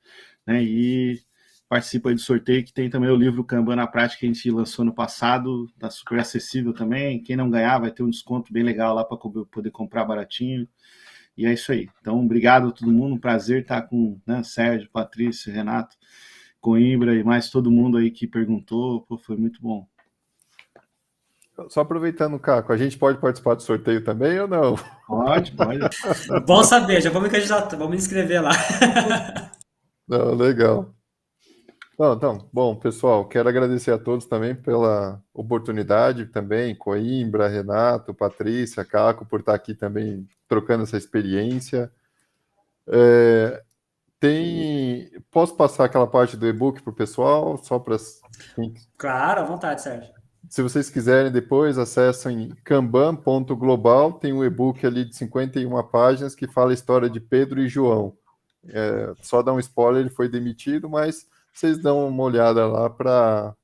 né, e participa aí do sorteio, que tem também o livro Kanban na Prática que a gente lançou no passado, tá super acessível também. Quem não ganhar vai ter um desconto bem legal lá para poder comprar baratinho. E é isso aí. Então, obrigado a todo mundo, um prazer estar com, né, Sérgio, Patrícia, Renato, Coimbra e mais todo mundo aí que perguntou. Pô, foi muito bom. Só aproveitando, Caco, a gente pode participar do sorteio também ou não? Pode. Bom saber, já vou me candidatar, vou me inscrever lá. Não, legal. Então, bom, pessoal, quero agradecer a todos também pela oportunidade também, Coimbra, Renato, Patrícia, Caco, por estar aqui também trocando essa experiência. Posso passar aquela parte do e-book para o pessoal, só para... Claro, à vontade, Sérgio. Se vocês quiserem depois, acessem kanban.global, tem um e-book ali de 51 páginas que fala a história de Pedro e João. Só dar um spoiler, ele foi demitido, mas vocês dão uma olhada lá para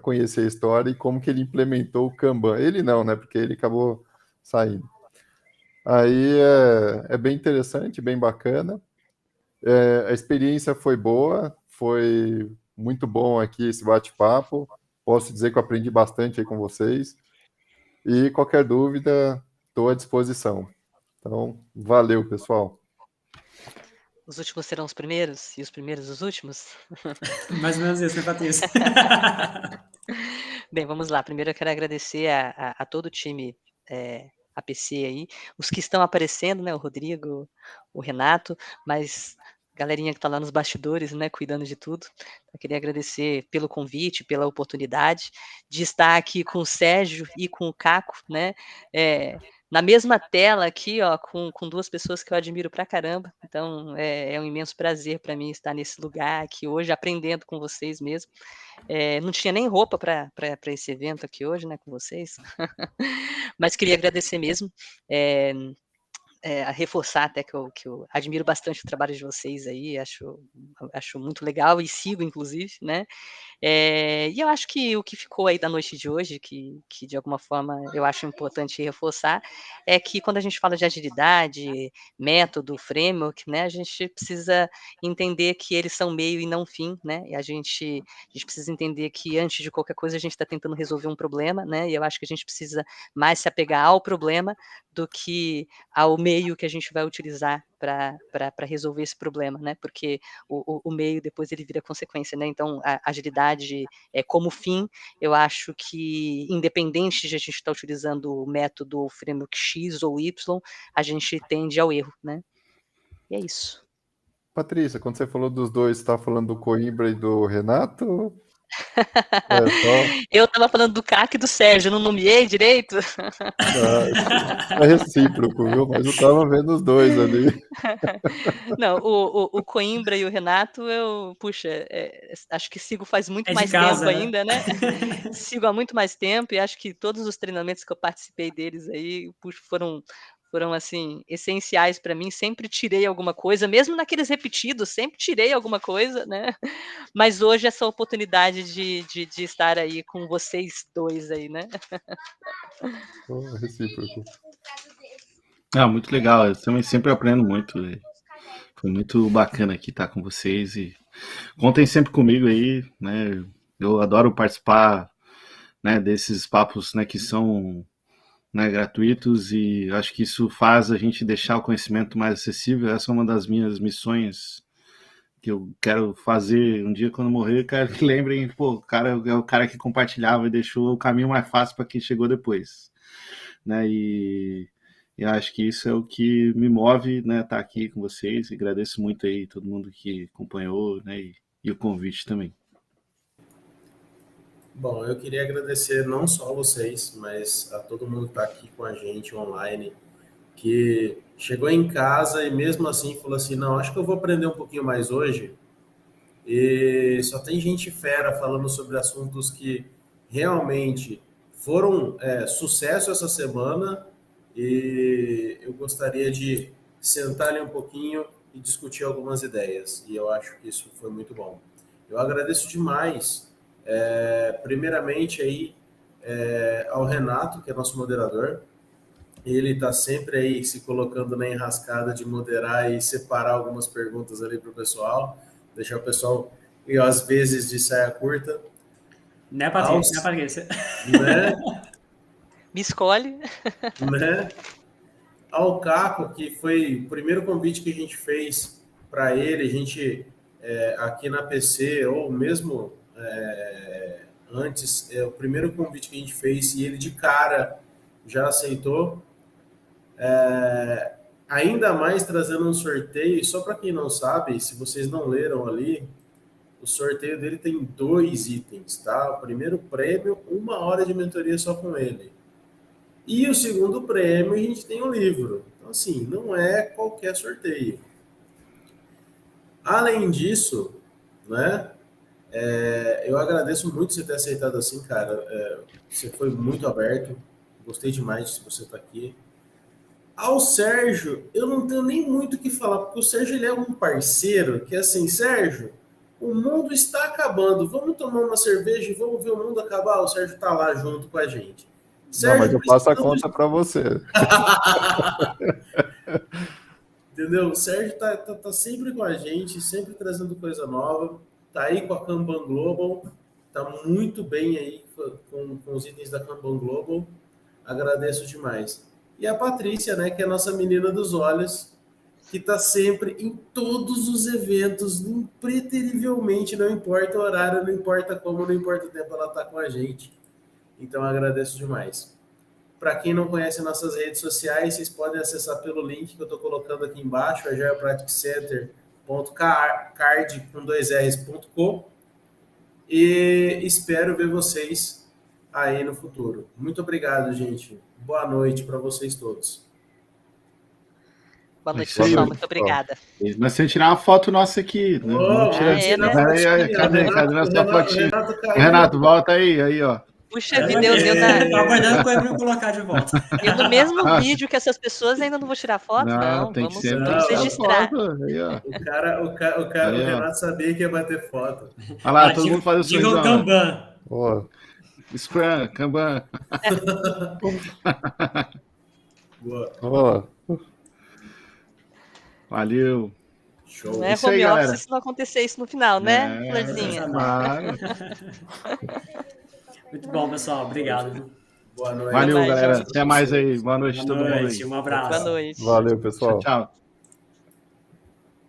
conhecer a história e como que ele implementou o Kanban. Ele não, né? Porque ele acabou saindo. Aí é bem interessante, bem bacana. A experiência foi boa, foi muito bom aqui esse bate-papo. Posso dizer que eu aprendi bastante aí com vocês. E qualquer dúvida, estou à disposição. Então, valeu, pessoal. Os últimos serão os primeiros e os primeiros os últimos? Mais ou menos isso, né, Patrícia? Bem, vamos lá. Primeiro eu quero agradecer a todo o time APC aí, os que estão aparecendo, né, o Rodrigo, o Renato, mas galerinha que está lá nos bastidores, né, cuidando de tudo. Eu queria agradecer pelo convite, pela oportunidade de estar aqui com o Sérgio e com o Caco, né, na mesma tela aqui, ó, com duas pessoas que eu admiro pra caramba. Então, é um imenso prazer para mim estar nesse lugar aqui hoje, aprendendo com vocês mesmo. Não tinha nem roupa para esse evento aqui hoje, né, com vocês. Mas queria agradecer mesmo. A reforçar até que eu admiro bastante o trabalho de vocês aí, acho muito legal e sigo, inclusive, né? E eu acho que o que ficou aí da noite de hoje, que de alguma forma eu acho importante reforçar, é que quando a gente fala de agilidade, método, framework, né, a gente precisa entender que eles são meio e não fim, né? E a gente precisa entender que antes de qualquer coisa a gente está tentando resolver um problema, né? E eu acho que a gente precisa mais se apegar ao problema do que ao meio que a gente vai utilizar para resolver esse problema, né? Porque o meio depois ele vira consequência, né? Então a agilidade como fim, eu acho que independente de a gente estar utilizando o método ou framework X ou Y, a gente tende ao erro, né? E é isso. Patrícia, quando você falou dos dois, você está falando do Coimbra e do Renato? Eu estava falando do Caco e do Sérgio, não nomeei direito? É recíproco, viu? Mas eu estava vendo os dois ali. Não, o Coimbra e o Renato, acho que sigo faz muito mais casa, tempo ainda, né? Sigo há muito mais tempo e acho que todos os treinamentos que eu participei deles aí, foram assim, essenciais para mim, sempre tirei alguma coisa, mesmo naqueles repetidos, sempre tirei alguma coisa, né? Mas hoje essa oportunidade de estar aí com vocês dois aí, né? Recíproco. Muito legal, eu também sempre aprendo muito. Foi muito bacana aqui estar com vocês e contem sempre comigo aí, né? Eu adoro participar, né, desses papos, né, que são, né, gratuitos, e acho que isso faz a gente deixar o conhecimento mais acessível. Essa é uma das minhas missões que eu quero fazer um dia quando morrer. Eu quero que lembrem, pô, o cara é o cara que compartilhava e deixou o caminho mais fácil para quem chegou depois, né? E acho que isso é o que me move, né, estar aqui com vocês, e agradeço muito aí todo mundo que acompanhou, né, e o convite também. Bom, eu queria agradecer não só a vocês, mas a todo mundo que está aqui com a gente online, que chegou em casa e mesmo assim falou assim, não, acho que eu vou aprender um pouquinho mais hoje. E só tem gente fera falando sobre assuntos que realmente foram sucesso essa semana, e eu gostaria de sentar ali um pouquinho e discutir algumas ideias, e eu acho que isso foi muito bom. Eu agradeço demais, primeiramente aí ao Renato, que é nosso moderador. Ele está sempre aí se colocando na enrascada de moderar e separar algumas perguntas ali para o pessoal, deixar o pessoal, e às vezes, de saia curta. Né, Patrícia? Né? Me escolhe. Né? Ao Caco, que foi o primeiro convite que a gente fez para ele, a gente aqui na PC, ou mesmo antes, o primeiro convite que a gente fez, e ele de cara já aceitou. Ainda mais trazendo um sorteio, só para quem não sabe, se vocês não leram ali, o sorteio dele tem 2 itens, tá? O primeiro prêmio, 1 hora de mentoria só com ele. E o segundo prêmio, a gente tem um livro. Então, assim, não é qualquer sorteio. Além disso, né, eu agradeço muito você ter aceitado assim, cara. Você foi muito aberto. Gostei demais de você estar aqui. Ao Sérgio, eu não tenho nem muito o que falar, porque o Sérgio ele é um parceiro que, assim, Sérgio, o mundo está acabando, vamos tomar uma cerveja e vamos ver o mundo acabar? O Sérgio está lá junto com a gente. Sérgio, não, mas eu passo a conta para você. Entendeu? O Sérgio tá sempre com a gente, sempre trazendo coisa nova, tá aí com a Kanban Global, tá muito bem aí com os itens da Kanban Global, agradeço demais. E a Patrícia, né, que é a nossa menina dos olhos, que está sempre em todos os eventos, impreterivelmente, não importa o horário, não importa como, não importa o tempo, ela está com a gente. Então, agradeço demais. Para quem não conhece nossas redes sociais, vocês podem acessar pelo link que eu estou colocando aqui embaixo, agilepracticcenter.card.com, e espero ver vocês aí no futuro. Muito obrigado, gente. Boa noite para vocês todos. Boa noite, Isso aí, pessoal. Valeu, Muito obrigada. Mas se eu tirar uma foto nossa aqui, né? Vamos tirar. Cadê nossa fotinha? Renato, volta aí, ó. Puxa vida, eu Tô aguardando o Coimbra colocar de volta. no mesmo vídeo que essas pessoas ainda não vou tirar foto? Não, tem que vamos, ser. vamos registrar. Aí, ó. O Renato sabia que ia bater foto. Olha lá, todo mundo faz o Diga o sorrisão. Kanban. Boa. Scrum, Kanban. Boa. Boa. Valeu. Show. Não é Isso aí, home office galera. se não acontecer isso no final, né, Florzinha? Claro. Muito bom, pessoal. Obrigado. Boa noite. Valeu, Até mais, galera. gente. Até mais aí. Boa noite a Boa todo mundo noite. aí. Um abraço. Boa noite. Valeu, pessoal. Tchau.